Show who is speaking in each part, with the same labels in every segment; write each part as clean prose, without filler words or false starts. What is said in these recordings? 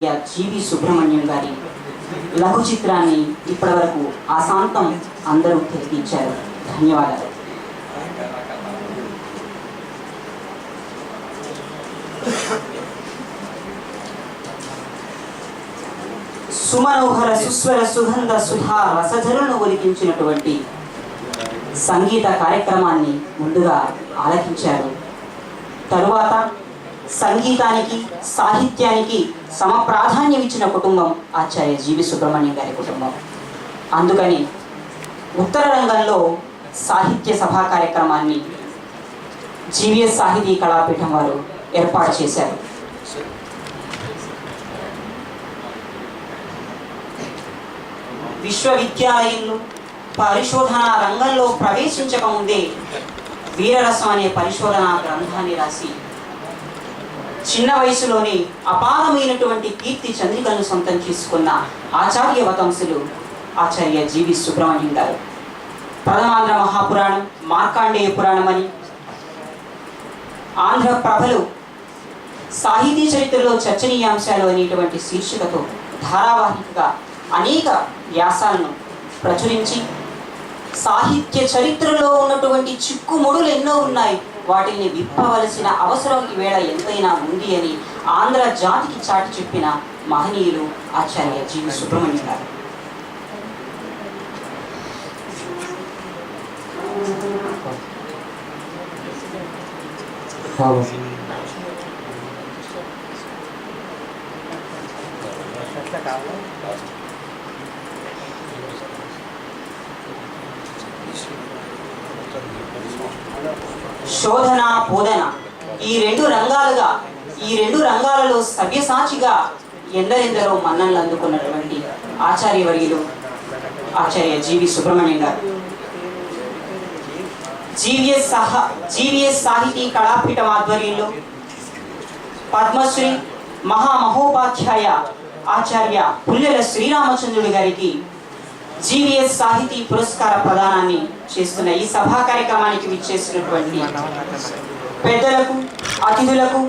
Speaker 1: జీవి సుబ్రహ్మణ్యం గారి లఘు చిత్రాన్ని ఇప్పటివరకు ఆశాంతం అందరూ తిలకించారు. ధన్యవాదాలు. సుమనోహర సుస్వర సుగంధ సుధా రసధరులను ఒలికించినటువంటి సంగీత కార్యక్రమాన్ని ముందుగా ఆలకించారు. తరువాత సంగీతానికి సాహిత్యానికి సమప్రాధాన్యం ఇచ్చిన కుటుంబం ఆచార్య జీవి సుబ్రహ్మణ్యం గారి కుటుంబం. అందుకని ఉత్తర రంగంలో సాహిత్య సభా కార్యక్రమాన్ని జీవీఎస్ సాహితీ కళాపీఠం వారు ఏర్పాటు చేశారు. విశ్వవిద్యాలయంలో పరిశోధన రంగంలో ప్రవేశించకముందే వీరరసం అనే పరిశోధనా గ్రంథాన్ని రాసి చిన్న వయసులోనే అపారమైనటువంటి కీర్తి చంద్రికలను సొంతం చేసుకున్న ఆచార్య వతంసులు ఆచార్య జీవి సుబ్రహ్మణ్యం గారు. ప్రథమాంధ్ర మహాపురాణం, మార్కాండేయ పురాణం అని, ఆంధ్ర ప్రభలు, సాహితీ చరిత్రలో చర్చనీయాంశాలు అనేటువంటి శీర్షికతో ధారావాహికగా అనేక వ్యాసాలను ప్రచురించి సాహిత్య చరిత్రలో ఉన్నటువంటి చిక్కుముడులు ఎన్నో ఉన్నాయి, వాటిని విప్పవలసిన అవసరం ఈవేళ ఎంతైనా ఉంది అని ఆంధ్ర జాతికి చాటి చెప్పిన మహనీయులు ఆచార్య జీవి సుబ్రహ్మణ్యం గారు. శోధన, బోధన ఈ రెండు రంగాలలో సవ్యసాచిగా ఎందరెందరో మన్ననలు అందుకున్నటువంటి ఆచార్యవర్యులు ఆచార్య జీవి సుబ్రహ్మణ్యం గారు. జీవీఎస్ సాహితీ కళాపీఠం ఆధ్వర్యంలో పద్మశ్రీ మహామహోపాధ్యాయ ఆచార్య పుల్లెల శ్రీరామచంద్రుడి గారికి జీవీఎస్ సాహితీ పురస్కార ప్రదానాన్ని చేస్తున్న ఈ సభా కార్యక్రమానికి విచ్చేసినటువంటి పెద్దలకు, అతిథులకు,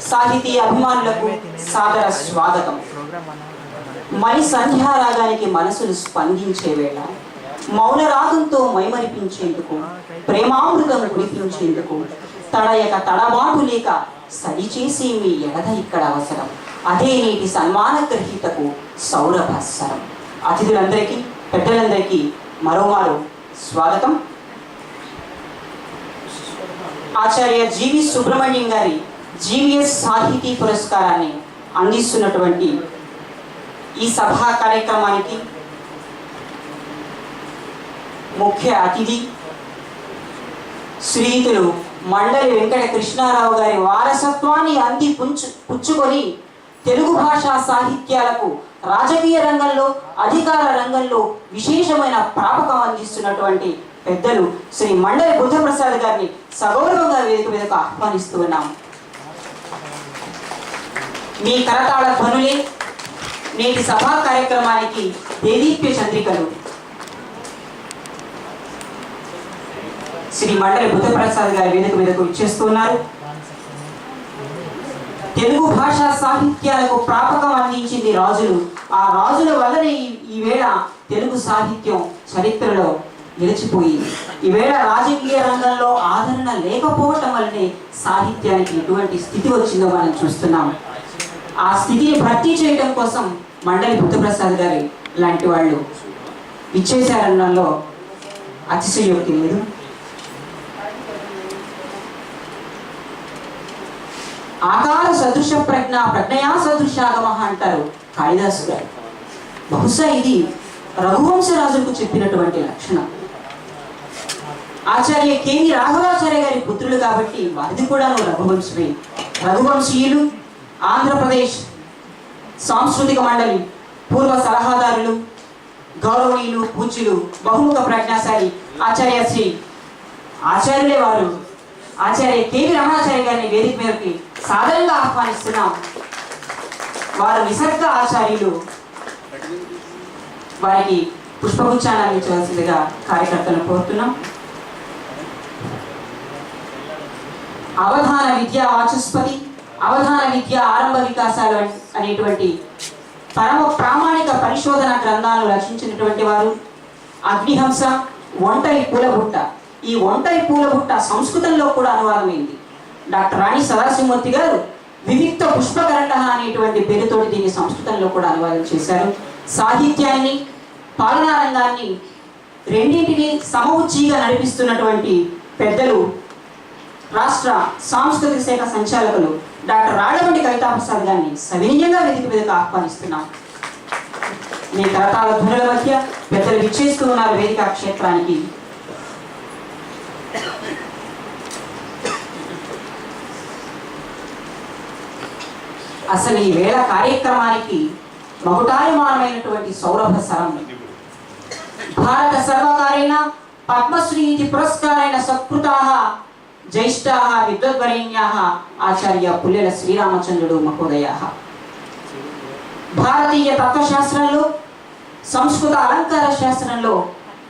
Speaker 1: సాహితీ అభిమానులకు సాదర స్వాగతం. మణి సంధ్యారాగానికి మనసును స్పందించే వేళ మౌనరాగంతో మైమరిపించేందుకు, ప్రేమామృతం కురిపించేందుకు తడయక తడబాటు లేక సరిచేసి మీ ఎడద ఇక్కడ అవసరం, అదే నేటి సన్మాన గ్రహీతకు సౌరభస్సరం. అతిథులందరికీ, పెద్దలందరికీ మరోమారు స్వాగతం. ఆచార్య జీవి సుబ్రహ్మణ్యం గారి జీవీఎస్ సాహితీ పురస్కారాన్ని అందిస్తున్నటువంటి ఈ సభా కార్యక్రమానికి ముఖ్య అతిథి శ్రీయుతులు మండలి వెంకట కృష్ణారావు గారి వారసత్వాన్ని పుచ్చుకొని తెలుగు భాషా సాహిత్యాలకు రాజకీయ రంగంలో, అధికార రంగంలో విశేషమైన ప్రాపకం అందిస్తున్నటువంటి పెద్దలు శ్రీ మండలి బుద్ధప్రసాద్ గారిని సగౌరవంగా వేదిక మీదకు ఆహ్వానిస్తూ ఉన్నాం. మీ కరతాళ ధ్వనులే నేటి సభా కార్యక్రమానికి దేదీప్య చంద్రికలు. శ్రీ మండలి బుద్ధప్రసాద్ గారి వేదిక మీదకు ఇచ్చేస్తున్నారు. తెలుగు భాషా సాహిత్యాలకు ప్రాపకం అందించింది రాజులు. ఆ రాజుల వల్లనే ఈవేళ తెలుగు సాహిత్యం చరిత్రలో నిలిచిపోయింది. ఈవేళ రాజకీయ రంగంలో ఆదరణ లేకపోవటం వల్లనే సాహిత్యానికి ఎటువంటి స్థితి వచ్చిందో మనం చూస్తున్నాం. ఆ స్థితిని భర్తీ చేయడం కోసం మండలి బుద్ధప్రసాద్ గారి లాంటి వాళ్ళు విచ్చేశారనడంలో అతిశయోక్తి లేదు. ఆకార సదృశ ప్రజ్ఞ, ప్రజ్ఞయా సదృశాగమ అంటారు కాళిదాసు గారు. బహుశా ఇది రఘువంశరాజులకు చెప్పినటువంటి లక్షణం. ఆచార్య కేవి రాఘవాచార్య గారి పుత్రులు కాబట్టి వారిది కూడా రఘువంశమే. రఘువంశీయులు, ఆంధ్రప్రదేశ్ సాంస్కృతిక మండలి పూర్వ సలహాదారులు, గౌరవనీయులు, పూజ్యులు, బహుముఖ ప్రజ్ఞాశాలి ఆచార్యులే వారు ఆచార్య కేవి రమణాచార్య గారిని వేదిక మీదకి సాధారణంగా ఆహ్వానిస్తున్నాం. వారు నిసర్గ ఆచార్యులు. వారికి పుష్పగుచ్చాన్ని అందించవలసిందిగా కార్యకర్తలను కోరుతున్నాం. అవధాన విద్యా వాచస్పతి అవధాన విద్య ఆరంభ వికాసాలు అనేటువంటి పరమ ప్రామాణిక పరిశోధన గ్రంథాలను రచించినటువంటి వారు. అగ్నిహంస, ఒంటరి పూలబుట్ట. ఈ ఒంటరి పూలబుట్ట సంస్కృతంలో కూడా అనువాదమైంది. డాక్టర్ రాణి సదాశివమూర్తి గారు వివిక్త పుష్పకరండ అనేటువంటి పేరుతోటి దీన్ని సంస్కృతంలో కూడా అనువాదం చేశారు. సాహిత్యాన్ని, పాలనా రంగాన్ని రెండింటినీ సమవుచ్చిగా నడిపిస్తున్నటువంటి పెద్దలు రాష్ట్ర సాంస్కృతిక శాఖ సంచాలకులు డాక్టర్ రాళ్లబండి కవితాప్రసాద్ గారిని సవినీయంగా వేదిక మీదకు ఆహ్వానిస్తున్నాం. మీ కరతాళ ధ్వనుల మధ్య పెద్దలు విచ్చేస్తూ ఉన్నారు వేదిక క్షేత్రానికి. అసలు ఈ వేళ కార్యక్రమానికి మకుటాయమానమైనటువంటి సౌరభ సరం. భారత సర్వకారేణ పద్మశ్రీ పురస్కారైన సత్కృతాః జ్యేష్ఠాః విద్వద్వరేణ్యాః ఆచార్య పుల్లెల శ్రీరామచంద్రుడు మహోదయాః. భారతీయ తత్వశాస్త్రంలో, సంస్కృత అలంకార శాస్త్రంలో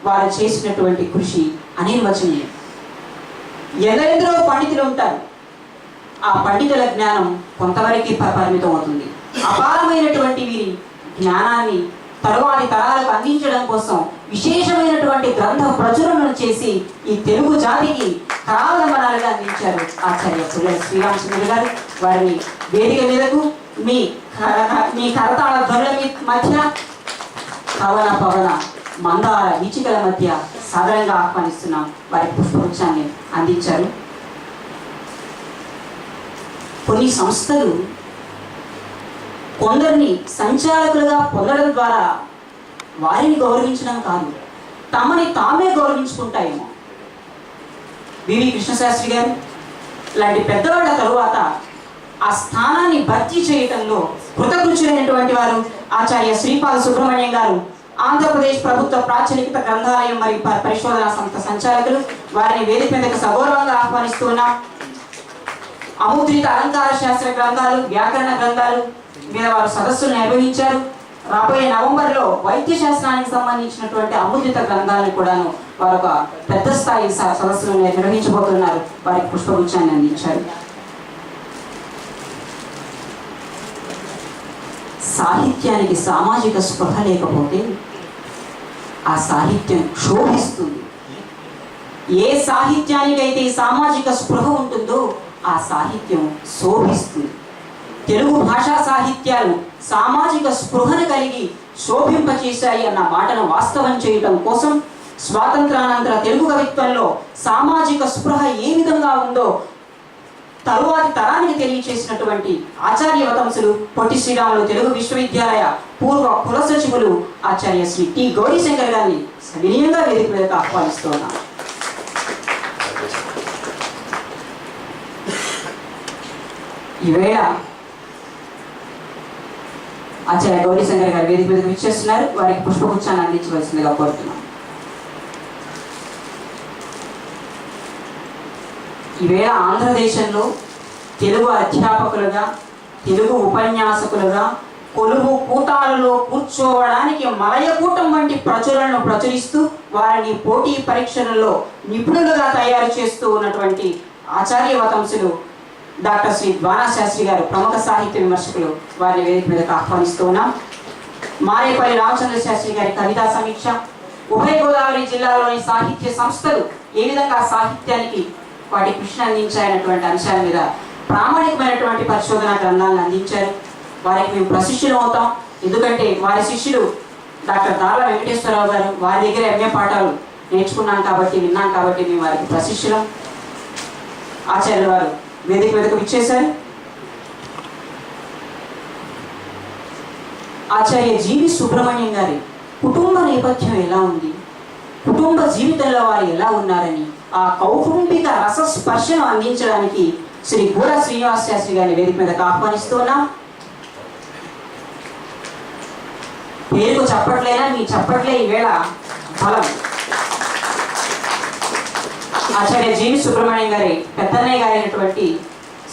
Speaker 1: వారు చేసినటువంటి కృషి అనిర్వచనీయం. ఎందరెందరో పండితులు ఉంటారు, ఆ పండితుల జ్ఞానం కొంతవరకు పరిమితం అవుతుంది. అపారమైనటువంటి వీరి జ్ఞానాన్ని తరువాతి తరాలకు అందించడం కోసం విశేషమైనటువంటి గ్రంథ ప్రచురణను చేసి ఈ తెలుగు జాతికి కరావలంబనాలుగా అందించారు ఆచార్య పుల్లెల శ్రీరామచంద్రుడు గారు. వారిని వేదిక మీదకు మీ కరతాళ ధ్వనుల మధ్య, పవన పవన మందార వీచికల మధ్య సాధారణంగా ఆహ్వానిస్తున్నాం. వారి పుష్పవృక్షాన్ని అందించారు. కొన్ని సంస్థలు కొందరిని సంచాలకులుగా పొందడం ద్వారా వారిని గౌరవించడం కాదు, తమని తామే గౌరవించుకుంటాయేమో. వివి కృష్ణశాస్త్రి గారు లాంటి పెద్దవాళ్ళ తరువాత ఆ స్థానాన్ని భర్తీ చేయటంలో కృతకృత్యులైనటువంటి వారు ఆచార్య శ్రీపాద సుబ్రహ్మణ్యం గారు, ఆంధ్రప్రదేశ్ ప్రభుత్వ ప్రాచీనికత గ్రంథాలయం మరియు పరిశోధనా సంస్థ సంచాలకులు. వారిని వేదిక మీదకు సగౌరవంగా ఆహ్వానిస్తున్నాం. అముద్రిత అలంకార శాస్త్ర గ్రంథాలు, వ్యాకరణ గ్రంథాలు మీద వారు సదస్సులు నిర్వహించారు. రాబోయే నవంబర్లో వైద్య శాస్త్రానికి సంబంధించినటువంటి అముద్రిత గ్రంథాలను కూడాను వారు ఒక పెద్ద స్థాయి సదస్సులు నిర్వహించబోతున్నారు. వారికి పుష్పగుచ్చాన్ని అందించారు. సాహిత్యానికి సామాజిక స్పృహ లేకపోతే ఆ సాహిత్యం క్షోభిస్తుంది. ఏ సాహిత్యానికైతే సామాజిక స్పృహ ఉంటుందో ఆ సాహిత్యం శోభిస్తుంది. తెలుగు భాషా సాహిత్యాలు సామాజిక స్పృహను కలిగి శోభింపచేశాయి అన్న మాటను వాస్తవం చేయటం కోసం స్వాతంత్రానంతర తెలుగు కవిత్వంలో సామాజిక స్పృహ ఏ విధంగా ఉందో తరువాతి తరానికి తెలియచేసినటువంటి ఆచార్య వతంసులు పొట్టి శ్రీరాములు తెలుగు విశ్వవిద్యాలయ పూర్వ కులసచివులు ఆచార్య శ్రీ టి గౌరీశంకర్ గారిని సవినీయంగా వేదిక మీదకు ఆహ్వానిస్తూ ఉన్నాం. ఈవేళ ఆచార్య గౌరీశంకర్ గారు వేదిక మీదకు విచ్చేస్తున్నారు. వారికి పుష్పగుచ్చాన్ని అందించవలసిందిగా కోరుతున్నాం. ఈవేళ ఆంధ్రదేశంలో తెలుగు అధ్యాపకులుగా, తెలుగు ఉపన్యాసకులుగా కొలువు కూటాలలో కూర్చోవడానికి మలయకూటం వంటి ప్రచురణను ప్రచురిస్తూ వారిని పోటీ పరీక్షలలో నిపుణులుగా తయారు చేస్తూ ఉన్నటువంటి ఆచార్య వతంసులు డాక్టర్ శ్రీ ద్వానా శాస్త్రి గారు, ప్రముఖ సాహిత్య విమర్శకులు, వారిని వేదిక మీదకు ఆహ్వానిస్తూ ఉన్నాం. మారేపల్లి రామచంద్ర శాస్త్రి గారి కవితా సమీక్ష, ఉభయ గోదావరి జిల్లాలోని సాహిత్య సంస్థలు ఏ విధంగా సాహిత్యానికి వాటి కృషిని అందించాయన్నటువంటి అంశాల మీద ప్రామాణికమైనటువంటి పరిశోధన గ్రంథాలను అందించారు. వారికి మేము ప్రశిష్యులు అవుతాం. ఎందుకంటే వారి శిష్యులు డాక్టర్ దార్ల వెంకటేశ్వరరావు గారు, వారి దగ్గర ఎంఏ పాఠాలు నేర్చుకున్నాం కాబట్టి, విన్నాం కాబట్టి మేము వారికి ప్రశిష్యులం. ఆచార్యుల వారు వేదిక మీదకు విచ్చేశారు. ఆచార్య జీవి సుబ్రహ్మణ్యం గారి కుటుంబ నేపథ్యం ఎలా ఉంది, కుటుంబ జీవితంలో వారు ఎలా ఉన్నారని ఆ కౌటుంబిక రసస్పర్శను అందించడానికి శ్రీ గూడ శ్రీనివాస శాస్త్రి గారిని వేదిక మీదకు ఆహ్వానిస్తున్నాం. పేరుకు చప్పట్లైనా మీ చప్పట్లే ఈవేళ బలం. ఆచార్య జీవి సుబ్రహ్మణ్యం గారి పెద్దన్నయ్య గారు అయినటువంటి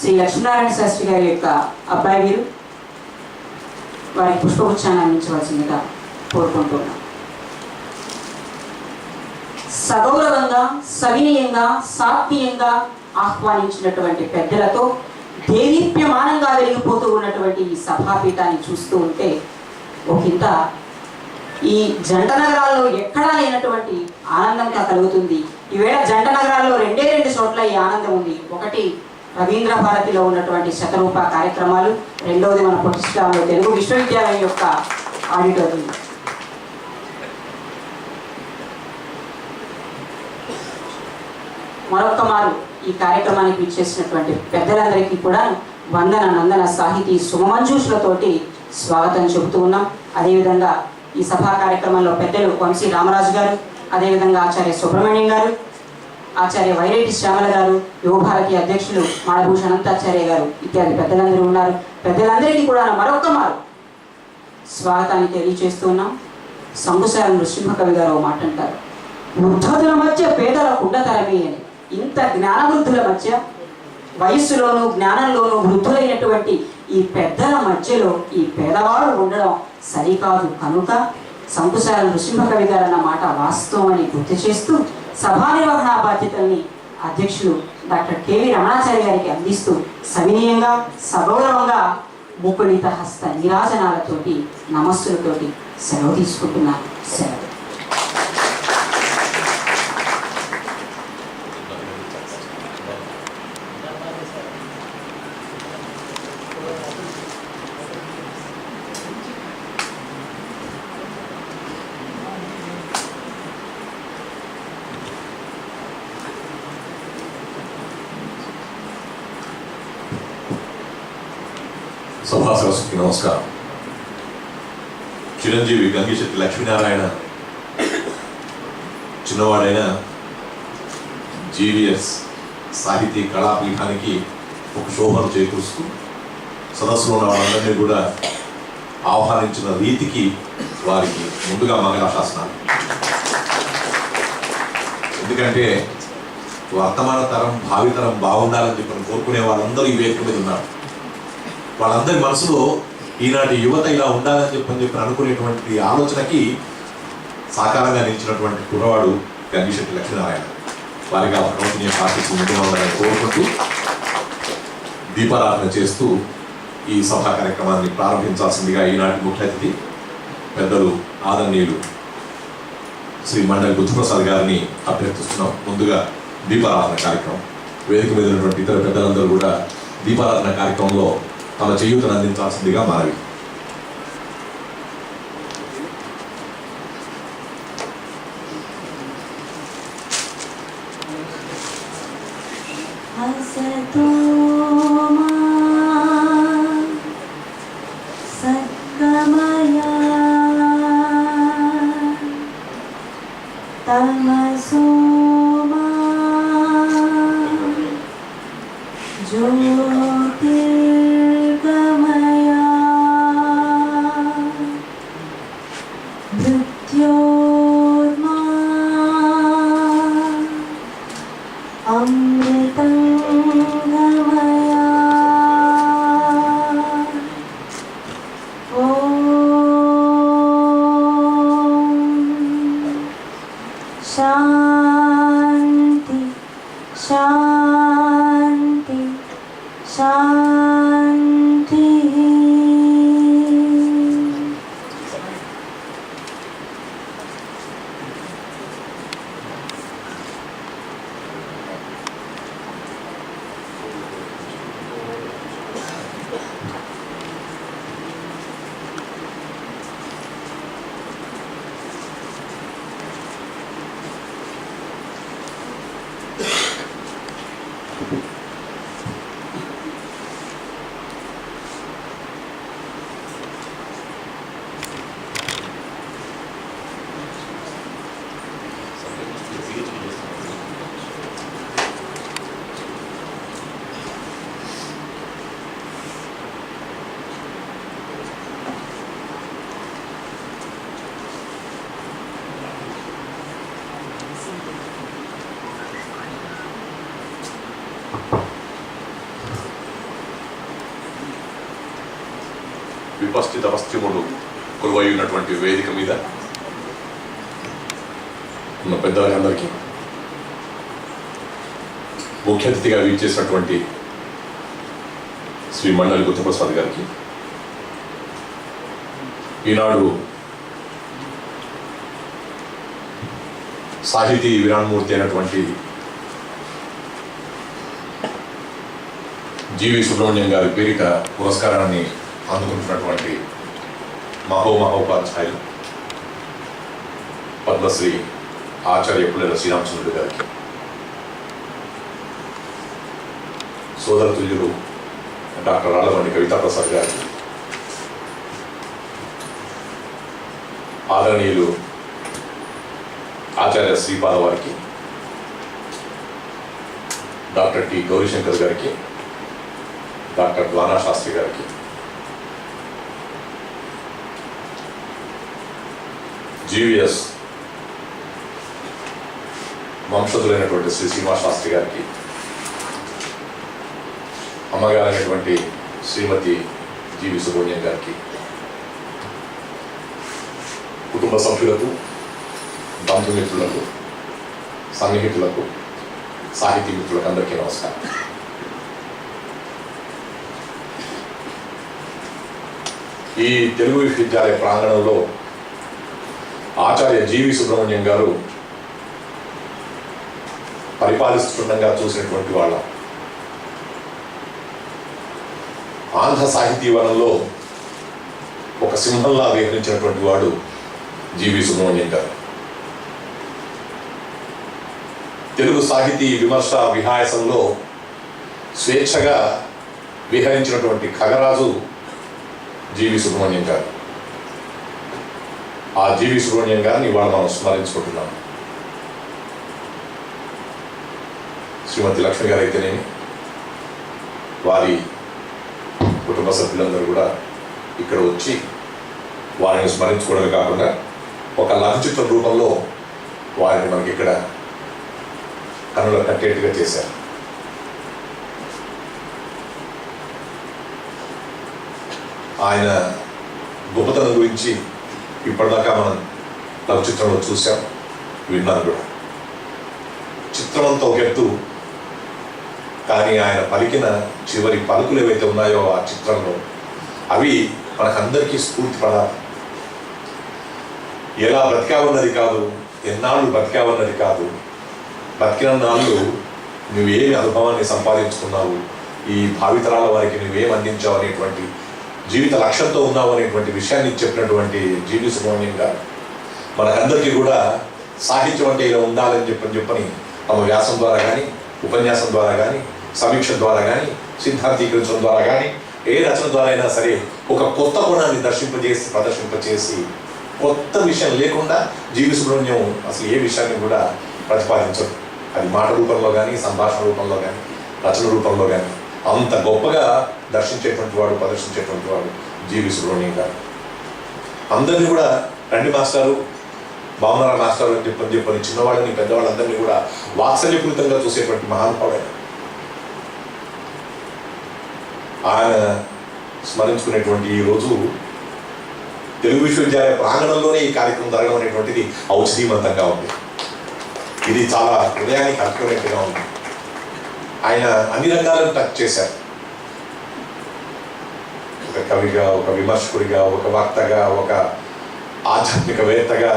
Speaker 1: శ్రీ లక్ష్మీనారాయణ శాస్త్రి గారి యొక్క అబ్బాయి వీరు. వారి పుష్పగుచ్చాన్ని అందించవలసిందిగా కోరుకుంటున్నాం. సగౌరవంగా, సవినయంగా, సాత్మీయంగా ఆహ్వానించినటువంటి పెద్దలతో దేదీప్యమానంగా వెలిగిపోతూ ఉన్నటువంటి ఈ సభాపీఠాన్ని చూస్తూ ఉంటే ఒకంత ఈ జంట నగరాల్లో ఎక్కడా లేనటువంటి ఆనందంగా కలుగుతుంది. ఈవేళ జంట నగరాల్లో రెండే చోట్ల ఈ ఆనందం ఉంది. ఒకటి రవీంద్ర భారతిలో ఉన్నటువంటి శతరూప కార్యక్రమాలు, రెండవది మన పొట్టిశ్రామలో తెలుగు విశ్వవిద్యాలయం యొక్క ఆడిటోరియం. మరొక్క మారు ఈ కార్యక్రమానికి విచ్చేసినటువంటి పెద్దలందరికీ కూడా వందన నందన సాహితీ సుమమంజూషులతోటి స్వాగతం చెబుతూ ఉన్నాం. అదేవిధంగా ఈ సభా కార్యక్రమంలో పెద్దలు వంశీ రామరాజు గారు, అదేవిధంగా ఆచార్య సుబ్రహ్మణ్యం గారు, ఆచార్య వైరెడ్డి శ్యామల గారు, యువభారతి అధ్యక్షులు మాడభూషణ్ అనంతాచార్య గారు ఇత్యాది పెద్దలందరూ ఉన్నారు. పెద్దలందరికీ కూడా మరొక్క మారు స్వాగతాన్ని తెలియజేస్తూ ఉన్నాం. సంగుశాల నృసింహకవి గారు మాట అంటారు, వృద్ధతుల మధ్య పేదల కుండతరమే అని. ఇంత జ్ఞానవృద్ధుల మధ్య, వయస్సులోనూ జ్ఞానంలోనూ వృద్ధులైనటువంటి ఈ పెద్దల మధ్యలో ఈ పేదవాడు ఉండడం సరికాదు కనుక సంకుశాల నృసింహకవి గారు అన్న మాట వాస్తవం అని గుర్తు చేస్తూ సభా నిర్వహణ బాధ్యతల్ని అధ్యక్షులు డాక్టర్ కెవి రమణాచారి గారికి అందిస్తూ సవినీయంగా సగౌరవంగా ముకుళిత హస్త నీరాజనాలతోటి నమస్సులతోటి సెలవు తీసుకుంటున్నారు. సెలవు.
Speaker 2: సభా సరస్వతికి నమస్కారం. చిరంజీవి గంగిశెట్టి లక్ష్మీనారాయణ చిన్నవాడైన జీవిఎస్ సాహితీ కళాపీఠానికి ఒక శోభను చేకూరుస్తూ సదస్సులో ఉన్న వాళ్ళందరినీ కూడా ఆహ్వానించిన రీతికి వారికి ముందుగా మంగళాశాసనాలు. ఎందుకంటే వర్తమాన తరం భావితరం బాగుండాలని చెప్పి కోరుకునే వాళ్ళందరూ ఈ వేదిక మీద ఉన్నారు. వాళ్ళందరి మనసులో ఈనాటి యువత ఇలా ఉండాలని చెప్పి అనుకునేటువంటి ఆలోచనకి సాకారంగా నిలిచినటువంటి కుర్రవాడు గంగిశెట్టి లక్ష్మీనారాయణ. వారిగా భగవంతుని ఆశీస్సులు ఉండాలని కోరుకుంటూ దీపారాధన చేస్తూ ఈ సభా కార్యక్రమాన్ని ప్రారంభించాల్సిందిగా ఈనాటి ముఖ్య అతిథి పెద్దలు ఆదరణీయులు శ్రీ మండలి బుద్ధప్రసాద్ గారిని అభ్యర్థిస్తున్నాం. ముందుగా దీపారాధన కార్యక్రమం. వేదిక మీద ఉన్నటువంటి ఇతర పెద్దలందరూ కూడా దీపారాధన కార్యక్రమంలో తమ చేయూతను అందించాల్సిందిగా మనవి.
Speaker 3: शांति शांति शांति।
Speaker 2: విపస్థిత పశ్చిములు కొలువై ఉన్నటువంటి వేదిక మీద ఉన్న పెద్దలందరికీ, ముఖ్య అతిథిగా వీచేసినటువంటి
Speaker 4: శ్రీ మండలి గుత్తప్రసాద్ గారికి, ఈనాడు సాహితీ విరాణమూర్తి అయినటువంటి జీవి సుబ్రహ్మణ్యం గారి పేరిట పురస్కారాన్ని అందుకుంటున్నటువంటి మహోపాధ్యాయులు పద్మశ్రీ ఆచార్య పుల్లెల శ్రీరామచంద్రుడు గారికి, సోదరతుల్యులు డాక్టర్ రాళ్ళబండి కవితాప్రసాద్ గారికి, ఆదరణీయులు ఆచార్య శ్రీపాద వారికి, డాక్టర్ టి గౌరీశంకర్ గారికి, డాక్టర్ ద్వానా శాస్త్రి గారికి, జీవీఎస్ వంశజులైనటువంటి శ్రీ శ్రీనివాస శాస్త్రి గారికి, అమ్మగారైనటువంటి శ్రీమతి జీవి సుబ్రహ్మణ్యం గారికి, కుటుంబ సభ్యులకు, బంధుమిత్రులకు, సన్నిహితులకు, సాహితీ మిత్రులకు అందరికీ నమస్కారం. ఈ తెలుగు విశ్వవిద్యాలయ ప్రాంగణంలో ఆచార్య జీవి సుబ్రహ్మణ్యం గారు పరిపాలిస్తుండగా చూసినటువంటి వాళ్ళ ఆంధ్ర సాహితీ వనంలో ఒక సింహంలా విహరించినటువంటి వాడు జీవి సుబ్రహ్మణ్యం గారు. తెలుగు సాహితీ విమర్శ విహాయసంలో స్వేచ్ఛగా విహరించినటువంటి ఖగరాజు జీవి సుబ్రహ్మణ్యం గారు. ఆ జీవి సుబ్రహ్మణ్యం గారిని ఇవాళ మనం స్మరించుకుంటున్నాం. శ్రీమతి లక్ష్మి గారు అయితేనేమి, వారి కుటుంబ సభ్యులందరూ కూడా ఇక్కడ వచ్చి వారిని స్మరించుకోవడమే కాకుండా ఒక లఘు చిత్ర రూపంలో వారిని మనకి ఇక్కడ కనుల కట్టేట్టుగా చేశారు. ఆయన గొప్పతనం గురించి ఇప్పటిదాకా మనం లఘు చిత్రంలో చూసాం, విన్నాను కూడా. చిత్రమంతా ఒక ఎత్తు, కానీ ఆయన పలికిన చివరి పలుకులు ఏవైతే ఉన్నాయో ఆ చిత్రంలో అవి మనకందరికీ స్ఫూర్తి పడాలి. ఎలా బ్రతికావన్నది కాదు, ఎన్నాళ్ళు బ్రతికావన్నది కాదు, బతికిన నాళ్ళు నువ్వేమి అనుభవాన్ని సంపాదించుకున్నావు, ఈ భావితరాల వారికి నువ్వేం అందించావు అనేటువంటి జీవిత లక్ష్యంతో ఉన్నావు అనేటువంటి విషయాన్ని చెప్పినటువంటి జీవి సుబ్రహ్మణ్యం గారు మనకందరికీ కూడా సాహిత్యం అంటే ఇలా ఉండాలని చెప్పని తమ వ్యాసం ద్వారా కానీ, ఉపన్యాసం ద్వారా కానీ, సమీక్ష ద్వారా కానీ, సిద్ధాంతీకరించడం ద్వారా కానీ, ఏ రచన ద్వారా అయినా సరే ఒక కొత్త కోణాన్ని ప్రదర్శింపచేసి కొత్త విషయం లేకుండా జీవి సుబ్రహ్మణ్యం అసలు ఏ విషయాన్ని కూడా ప్రతిపాదించదు. అది మాట రూపంలో కానీ, సంభాషణ రూపంలో కానీ, రచన రూపంలో కానీ అంత గొప్పగా ప్రదర్శించేటువంటి వాడు జీవి సుబ్రహ్మణ్యం గారు. అందరినీ కూడా రండి మాస్టారు, బాగున్నారా మాస్టారు అని చెప్పని చిన్నవాళ్ళని పెద్దవాళ్ళందరినీ కూడా వాత్సల్యపూరితంగా చూసేటువంటి మహానుభావుడు. ఆయన స్మరించుకునేటువంటి ఈ రోజు తెలుగు విశ్వవిద్యాలయ ప్రాంగణంలోనే ఈ కార్యక్రమం జరగడం అనేటువంటిది ఔషధీవంతంగా ఉంది. ఇది చాలా హృదయానికి హత్తుకునేట్టుగా ఉంది. ఆయన అన్ని రంగాలను టచ్ చేశారు. ఒక కవిగా, ఒక విమర్శకుడిగా, ఒక వక్తగా, ఒక ఆధ్యాత్మికవేత్తగా,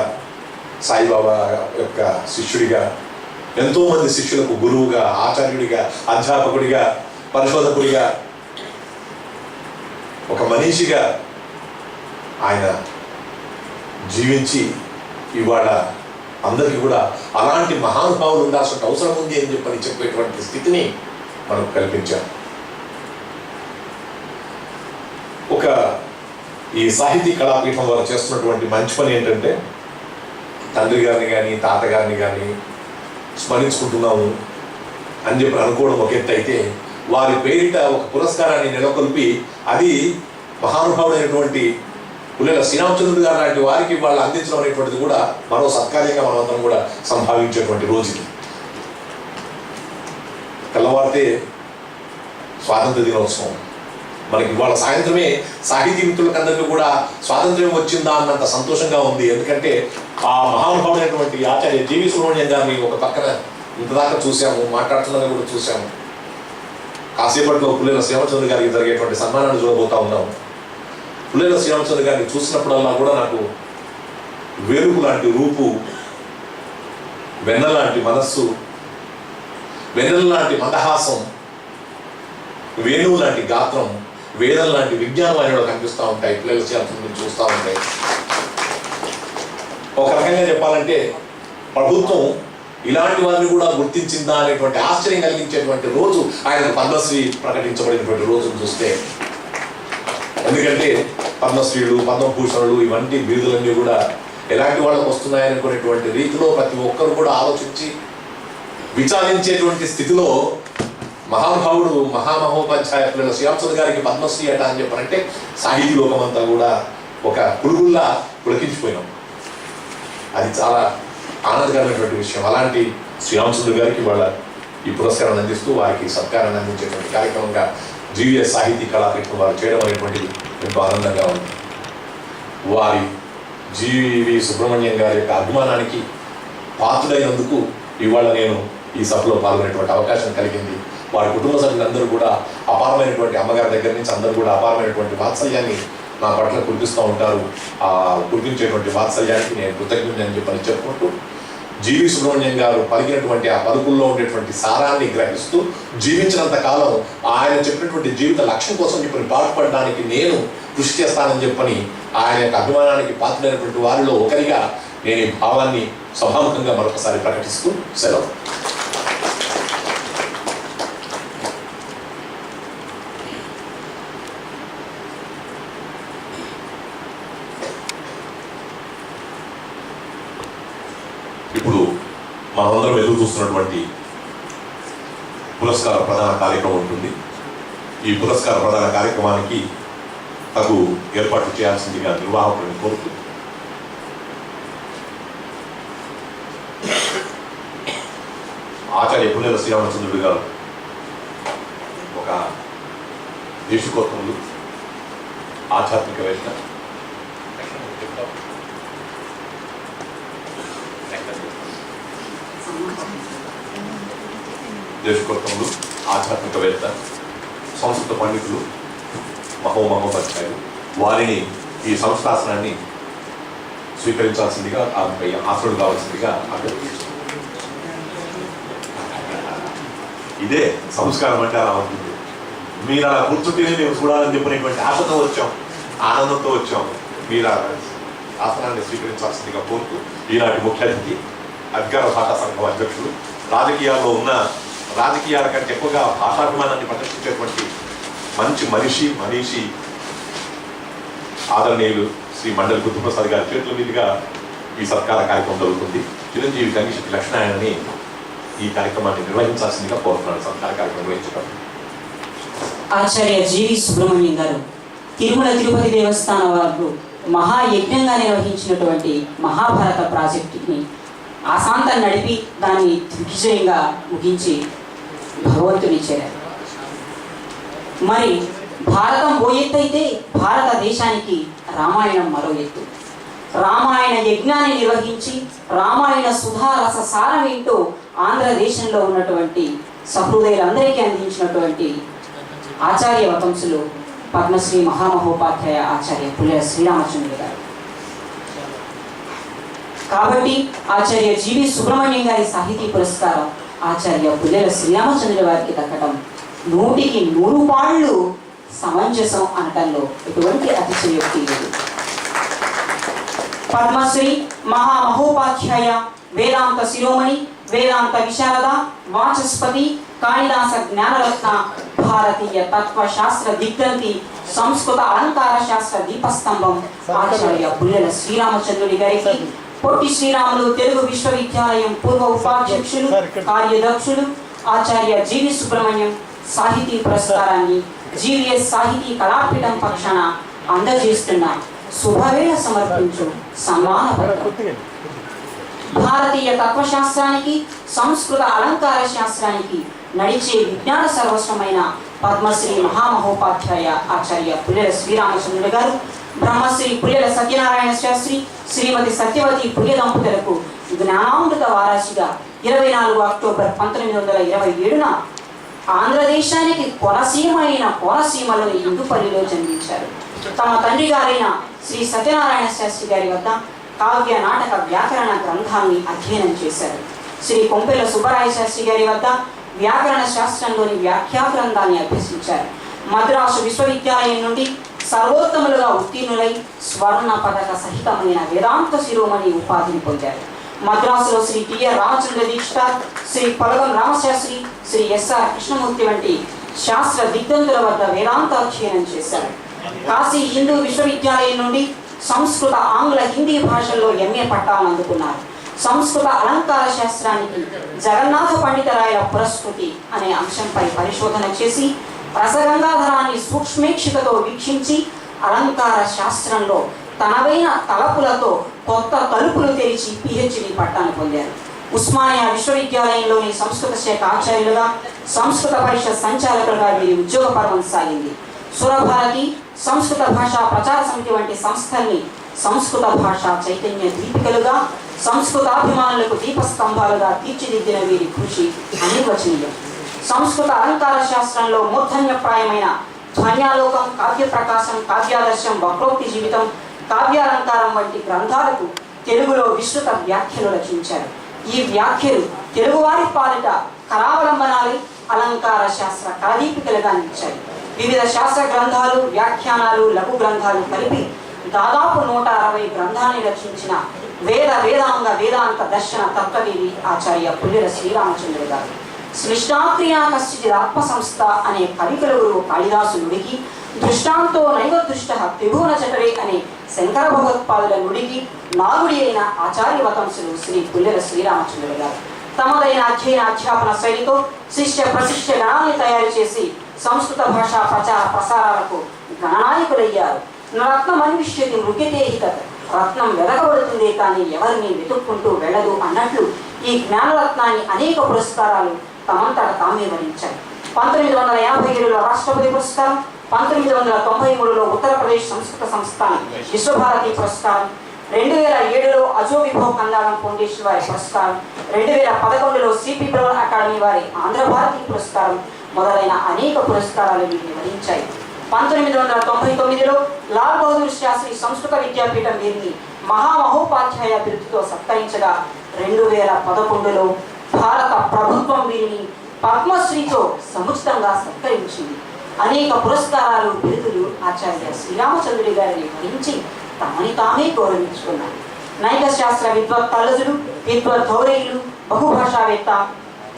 Speaker 4: సాయిబాబా యొక్క శిష్యుడిగా, ఎంతోమంది శిష్యులకు గురువుగా, ఆచార్యుడిగా, అధ్యాపకుడిగా, పరిశోధకుడిగా, ఒక మనిషిగా ఆయన జీవించి ఇవాళ అందరికీ కూడా అలాంటి మహానుభావులు ఉండాల్సిన అవసరం ఉంది అని చెప్పేటువంటి స్థితిని మనకు కల్పించారు. ఒక ఈ సాహితీ కళాపీఠం వారు చేస్తున్నటువంటి మంచి పని ఏంటంటే, తండ్రి గారిని కానీ, తాతగారిని కానీ స్మరించుకుంటున్నాము అని అనుకోవడం ఒక ఎత్తు అయితే, వారి పేరిట ఒక పురస్కారాన్ని నెలకొల్పి అది మహానుభావుడైనటువంటి పుల్లెల శ్రీరామచంద్రుడు గారు లాంటి వారికి వాళ్ళు అందించడం అనేటువంటిది కూడా మరో సత్కార్యంగా మనమందరం కూడా సంభావించేటువంటి రోజుకి. తెల్లవారితే స్వాతంత్ర దినోత్సవం. మనకి ఇవాళ సాయంత్రమే సాహితీ మిత్రులకందరికీ కూడా స్వాతంత్ర్యం వచ్చిందా అన్నంత సంతోషంగా ఉంది. ఎందుకంటే ఆ మహానుభావుడైనటువంటి ఆచార్య జీవి సుబ్రహ్మణ్యం గారిని ఒక పక్కన ఇంతదాకా చూసాము, మాట్లాడుతున్నది కూడా చూసాము. కాసేపట్లో పుల్లెల శ్రీరామచంద్ర గారికి జరిగేటువంటి సన్మానాన్ని చూడబోతా ఉన్నాం. పుల్లెల శ్రీరామచంద్ర గారిని చూసినప్పుడల్లా కూడా నాకు వేలుపు లాంటి రూపు, వెన్న లాంటి మనస్సు, వెన్నెల లాంటి మందహాసం, వేణువు లాంటి గాత్రం, వేదం లాంటి విజ్ఞానం ఆయనలో కనిపిస్తూ ఉంటాయి. పుల్లెల శ్రీరామచంద్రుని చూస్తూ ఉంటాయి. ఒక రకంగా చెప్పాలంటే ప్రభుత్వం ఇలాంటి వారిని కూడా గుర్తించిందా అనేటువంటి ఆశ్చర్యం కలిగించేటువంటి రోజు ఆయన పద్మశ్రీ ప్రకటించబడినటువంటి రోజును చూస్తే. ఎందుకంటే పద్మశ్రీలు, పద్మభూషణులు ఇవన్నీ బిరుదులన్నీ కూడా ఎలాంటి వాళ్ళకు వస్తున్నాయనుకునేటువంటి రీతిలో ప్రతి ఒక్కరు కూడా ఆలోచించి విచారించేటువంటి స్థితిలో మహానుభావుడు మహామహోపాధ్యాయ పుల్లెల శ్రీరామచంద్ర గారికి పద్మశ్రీ అట అని చెప్పారంటే సాహితీ లోకమంతా కూడా ఒక పురుగుల్లా పులకించిపోయినాం. అది చాలా ఆనందకరమైనటువంటి విషయం. అలాంటి శ్రీరామచంద్ర గారికి వాళ్ళ ఈ పురస్కారాన్ని అందిస్తూ వారికి సత్కారాన్ని అందించేటువంటి కార్యక్రమంగా జీవీఎస్ సాహితీ కళాపీఠం వారు చేయడం అనేటువంటిది ఎంతో ఆనందంగా ఉంది. వారి జీవి సుబ్రహ్మణ్యం గారి యొక్క అభిమానానికి పాత్రుడైనందుకు ఇవాళ నేను ఈ సభలో పాల్గొనేటువంటి అవకాశం కలిగింది. వారి కుటుంబ సభ్యులందరూ కూడా అపారమైనటువంటి అమ్మగారి దగ్గర నుంచి అందరూ కూడా అపారమైనటువంటి వాత్సల్యాన్ని నా పట్ల కురిపిస్తూ ఉంటారు. ఆ కురిపించేటువంటి వాత్సల్యానికి నేను కృతజ్ఞుని అని చెప్పని చెప్పుకుంటూ, జీవి సుబ్రహ్మణ్యం గారు పలికినటువంటి ఆ పలుకుల్లో ఉండేటువంటి సారాన్ని గ్రహిస్తూ జీవించినంత కాలం ఆయన చెప్పినటువంటి జీవిత లక్ష్యం కోసం చెప్పని పాటుపడడానికి నేను కృషి చేస్తానని చెప్పని ఆయన యొక్క అభిమానానికి పాత్రుడైనటువంటి వారిలో ఒకరిగా నేను ఈ భావాన్ని సభాముఖంగా మరొకసారి ప్రకటిస్తూ సెలవు. ఇప్పుడు మనందరం ఎదురు చూస్తున్నటువంటి పురస్కార ప్రదాన కార్యక్రమం ఉంటుంది. ఈ పురస్కార ప్రదాన కార్యక్రమానికి తగు ఏర్పాట్లు చేయాల్సిందిగా నిర్వాహకులను కోరుతూ ఆచార్య పుల్లెల శ్రీరామచంద్రుడు గారు ఒక దేశికోత్తములు, ఆధ్యాత్మికవేత్త, దేశకోత్తములు, ఆధ్యాత్మికవేత్త, సంస్కృత పండితులు, మహోపాధ్యాయులు. వారిని ఈ సంస్థాసనాన్ని స్వీకరించాల్సిందిగా, ఆశ్రుడు కావాల్సిందిగా అభ్యర్థిస్తున్నాను. ఇదే సంస్కారం అంటే అలా ఉంటుంది. మీరు అలా కూర్చుంటేనే మేము చూడాలని చెప్పినటువంటి ఆశతో వచ్చాం, ఆనందంతో వచ్చాం. మీరు ఆసనాన్ని స్వీకరించాల్సిందిగా కోరుతూ ఈనాటి ముఖ్య అతిథి అధికార భాషా సంఘం అధ్యక్షులు, రాజకీయాల్లో ఉన్న రాజకీయాల కంటే ఎక్కువగా భాషాభిమానాన్ని ప్రదర్శించేటువంటి మంచి మనీషి ఆదరణీయులు శ్రీ మండలి బుద్ధప్రసాద్ గారి చేతుల మీదుగా ఈ సత్కార కార్యక్రమం జరుగుతుంది. చిరంజీవి కనిష్ఠ లక్ష్మణాయనని ఈ కార్యక్రమాన్ని నిర్వహించాల్సిందిగా కోరుతున్నాను. సత్కార కార్యక్రమం నిర్వహించడం
Speaker 1: ఆచార్య జీవి సుబ్రహ్మణ్యం గారు తిరుమల తిరుపతి దేవస్థానం వారు మహాయజ్ఞంగా నిర్వహించినటువంటి మహాభారత ప్రాజెక్టుని ఆశాంతం నడిపి దాన్ని దిగ్విజయంగా ముగించి భగవంతుని చేరారు. మరి భారతం ఓ ఎత్తు అయితే భారతదేశానికి రామాయణం మరో ఎత్తు. రామాయణ యజ్ఞాన్ని నిర్వహించి రామాయణ సుధారస సారం ఏంటో ఆంధ్రదేశంలో ఉన్నటువంటి సహృదయులందరికీ అందించినటువంటి ఆచార్య వతంసులు పద్మశ్రీ మహామహోపాధ్యాయ ఆచార్య పుల్లెల శ్రీరామచంద్రుడు గారు. కాబట్టి ఆచార్య జీవి సుబ్రహ్మణ్యం గారి సాహితీ పురస్కారం ఆచార్య పుల్లెల శ్రీరామచంద్రుల వారికి దక్కడం 100కి 100 పాళ్ళు సమంజసం అనటంలో ఎటువంటి అతిశయోక్తి లేదు. పద్మశ్రీ మహామహోపాధ్యాయ వేదాంత శిరోమణి వేదాంత విశారద వాచస్పతి కాళిదాస జ్ఞానరత్న భారతీయ తత్వశాస్త్ర దిగ్ధంతి సంస్కృత అలంకార శాస్త్ర దీపస్తంభం ఆచార్య పుల్లెల శ్రీరామచంద్రుడి గారికి పొట్టి శ్రీరాములు తెలుగు విశ్వవిద్యాలయం పూర్వ ఉపాధ్యక్షులు కార్యదక్షులు ఆచార్య జీవి సుబ్రహ్మణ్యం సాహితీ పురస్కారాన్ని జీవీఎస్ సాహితీ కళాపీఠం పక్షాన అందజేస్తున్న శుభవేళ సమర్పించు సన్మాన పత్రం. భారతీయ తత్వశాస్త్రానికి సంస్కృత అలంకార శాస్త్రానికి నడిచే విజ్ఞాన సర్వస్వమైన పద్మశ్రీ మహామహోపాధ్యాయ ఆచార్య పుల్లెల శ్రీరామచంద్రుడు గారు బ్రహ్మశ్రీ పుల్లెల సత్యనారాయణ శాస్త్రి శ్రీమతి సత్యవతి పుల్య దంపతులకు జ్ఞానామృత వారాశిగా 24 అక్టోబర్ 1927న ఆంధ్రదేశానికి కోనసీమ అయిన కోనసీమలోని ఇందుపల్లిలో జన్మించారు. తమ తండ్రి గారైన శ్రీ సత్యనారాయణ శాస్త్రి గారి వద్ద కావ్య నాటక వ్యాకరణ గ్రంథాన్ని అధ్యయనం చేశారు. శ్రీ కొంపెల సుబ్బరాయ శాస్త్రి గారి వద్ద వ్యాకరణ శాస్త్రంలోని వ్యాఖ్యా గ్రంథాన్ని అభ్యసించారు. మద్రాసు విశ్వవిద్యాలయం నుండి సర్వోత్తములుగా ఉత్తీర్ణులై స్వర్ణ పథక సహితమైన వేదాంత శిరోమణి ఉపాధిని పొందారు. మద్రాసులో శ్రీ టిఆర్ రామచంద్ర దీక్షిత, శ్రీ పొలగం రామశాస్త్రి, శ్రీ ఎస్ఆర్ కృష్ణమూర్తి వంటి శాస్త్ర దిగ్ధంతుల వద్ద వేదాంత అధ్యయనం చేశారు. కాశీ హిందూ విశ్వవిద్యాలయం నుండి సంస్కృత, ఆంగ్ల, హిందీ భాషల్లో ఎంఏ పట్టాలను అందుకున్నారు. సంస్కృత అలంకార శాస్త్రానికి జగన్నాథ పండితరాయల పురస్కృతి అనే అంశంపై పరిశోధన చేసి రసగంగాధరాన్ని సూక్ష్మేక్షికతో వీక్షించి అలంకార శాస్త్రంలో తనవైన తలపులతో కొత్త తలుపులు తెరిచి పిహెచ్డి పట్టాను పొందారు. ఉస్మానియా విశ్వవిద్యాలయంలోని సంస్కృత శాఖ ఆచార్యులుగా, సంస్కృత పరిషత్ సంచాలకులుగా వీరి ఉద్యోగ పర్వం సాగింది. సురభారతి, సంస్కృత భాషా ప్రచార సమితి వంటి సంస్థల్ని సంస్కృత భాషా చైతన్య దీపికలుగా, సంస్కృతాభిమానులకు దీపస్తంభాలుగా తీర్చిదిద్దిన వీరి కృషి అనిర్వచనీయం. సంస్కృత అలంకార శాస్త్రంలో మూర్ధన్యప్రాయమైన ధ్వన్యాలోకం, కావ్య ప్రకాశం, కావ్యాదర్శం, వక్రోక్తి జీవితం, కావ్యాలంకారం వంటి గ్రంథాలకు తెలుగులో విస్తృత వ్యాఖ్యలు రచించారు. ఈ వ్యాఖ్యలు తెలుగువారి పాలిట కరావలంబనాలు, అలంకార శాస్త్ర కరదీపికలుగా నిలిచాయి. వివిధ శాస్త్ర గ్రంథాలు, వ్యాఖ్యానాలు, లఘు గ్రంథాలు కలిపి దాదాపు 160 గ్రంథాన్ని రచించిన వేదాంగ వేదాంత దర్శన తత్వవేది ఆచార్య పుల్లెల శ్రీరామచంద్రుడు గారు. సృష్టాక్రియా కశ్చిత్ ఆత్మ సంస్థ అనే కవికుల గురువు కాళిదాసు నుడికి, దృష్టాంతో నైవ దృష్ట త్రిభువన చటరే అనే శంకర భగవత్పాదుల నుడికి నాగుడి అయిన ఆచార్యవతంసులు శ్రీ పుల్లెల శ్రీరామచంద్రుడు గారు. తమదైన అధ్యయన అధ్యాపన శైలితో శిష్య ప్రశిష్య గణాన్ని తయారు చేసి సంస్కృత భాషా ప్రచార ప్రసారాలకు గణనాయకులయ్యారు. రత్నమన్విష్యతి మృగ్యతేహి తత్, రత్నం వెలగబడుతుందే కానీ ఎవరిని వెతుక్కుంటూ వెళ్ళదు అన్నట్లు ఈ జ్ఞానరత్నాన్ని అనేక పురస్కారాలు తమంతట తామే వరించాయి. 1957లో రాష్ట్రపతి పురస్కారం, 1993లో ఉత్తరప్రదేశ్ సంస్కృత సంస్థానం విశ్వభారతి పురస్కారం, 2007లో అజో విభవ్ కందాళం ఫౌండేషన్ వారి పురస్కారం, 2011లో సిపి బ్రౌన్ అకాడమీ వారి ఆంధ్రభారతి పురస్కారం మొదలైన అనేక పురస్కారాలు వీరిని వరించాయి. 1999లో లాల్ బహదూర్ శాస్త్రి సంస్కృత విద్యాపీఠం వీరిని మహామహోపాధ్యాయ బిరుదుతో సత్కరించగా 2011లో భారత ప్రభుత్వం వీరిని పద్మశ్రీతో సముచితంగా సత్కరించింది. అనేక పురస్కారాలు, బిరుదులు ఆచార్య శ్రీరామచంద్రుడి గారిని వరించి తమని తామే గౌరవించుకున్నారు. నైక శాస్త్ర విద్వత్ తల్లజులు, విద్వత్ ధౌరేయులు, బహుభాషావేత్త,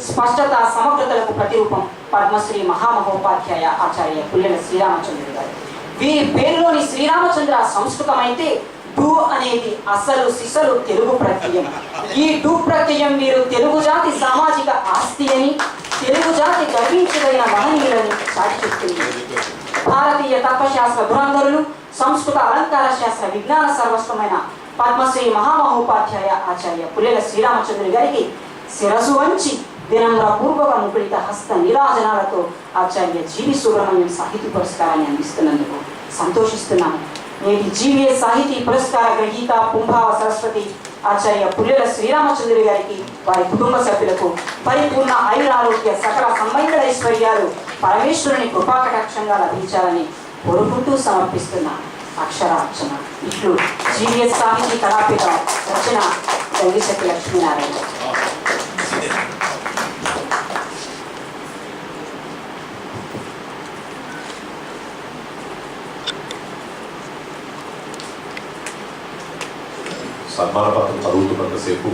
Speaker 1: స్పష్టత, సమగ్రతలకు ప్రతిరూపం పద్మశ్రీ మహామహోపాధ్యాయ ఆచార్య పుల్లెల శ్రీరామచంద్రుడు గారు. వీరి పేరులోని శ్రీరామచంద్ర సంస్కృతమైతే డు అనేది అసలు సిసలు తెలుగు ప్రత్యయం. ఈ డు ప్రత్యయం వీరు తెలుగు జాతి సామాజిక ఆస్తి అని, తెలుగు జాతి గర్వించదైన మహనీయులని చాటి చెప్తుంది. భారతీయ తత్వశాస్త్ర ధురంధరులు, సంస్కృత అలంకార శాస్త్ర విజ్ఞాన సర్వస్వమైన పద్మశ్రీ మహామహోపాధ్యాయ ఆచార్య పుల్లెల శ్రీరామచంద్రుడి గారికి శిరసు వంచి వినమ్ర పూర్వక ముకుళిత హస్త నీరాజనాలతో ఆచార్య జీవి సుబ్రహ్మణ్యం సాహితీ పురస్కారాన్ని అందిస్తున్నందుకు సంతోషిస్తున్నాము. నేటి జీవీఏ సాహితీ పురస్కార గ్రహీత పుంభావ సరస్వతి ఆచార్య పుల్లెల శ్రీరామచంద్రుడి గారికి, వారి కుటుంబ సభ్యులకు పరిపూర్ణ ఆయురారోగ్య సకల సంబంధ ఐశ్వర్యాలు పరమేశ్వరుని కృపాకటాక్షంగా లభించాలని కోరుకుంటూ సమర్పిస్తున్న అక్షరార్చన. ఇట్లు జీవీఏ సాహితీ కళాపీఠ రచన గంగిశెట్టి లక్ష్మీనారాయణ.
Speaker 4: సన్మాన పత్రం చదువుతున్నంతసేపు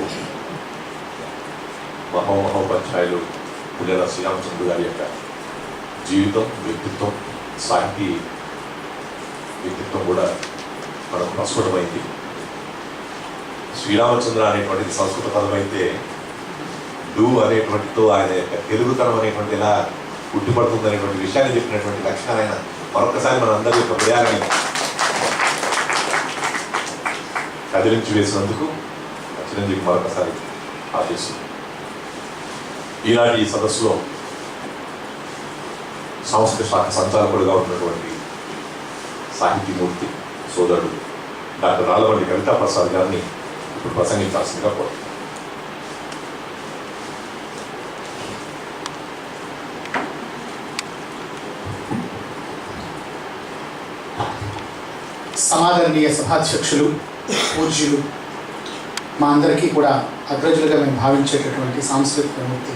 Speaker 4: మహోపాధ్యాయులు పుల్లెల శ్రీరామచంద్రుడు గారి యొక్క జీవితం, వ్యక్తిత్వం, సాహితీ వ్యక్తిత్వం కూడా మనకు ప్రస్ఫుటమైంది. శ్రీరామచంద్ర అనేటువంటిది సంస్కృత పదం అయితే డు అనేటువంటితో ఆయన యొక్క తెలుగుతనం అనేటువంటి ఎలా పుట్టిపడుతుంది అనేటువంటి విషయాన్ని చెప్పినటువంటి లక్షణాలైన మరొకసారి మన అందరి యొక్క హృదయాన్ని కదిలించి వేసినందుకు చిరంజీవి మరొకసారి ఆశిస్తుంది. ఈనాటి ఈ సదస్సులో సంస్కృత శాఖ సంచాలకుడుగా ఉన్నటువంటి సాహితీమూర్తి సోదరుడు డాక్టర్ రాళ్ళబండి కవితా ప్రసాద్ గారిని ఇప్పుడు ప్రసంగించాల్సిందిగా కోరుతున్నాను.
Speaker 5: సమాదరణీయ సభాధ్యక్షులు, పూజ్యులు, మా అందరికీ కూడా అగ్రజులుగా మేము భావించేటటువంటి సాంస్కృతిక మూర్తి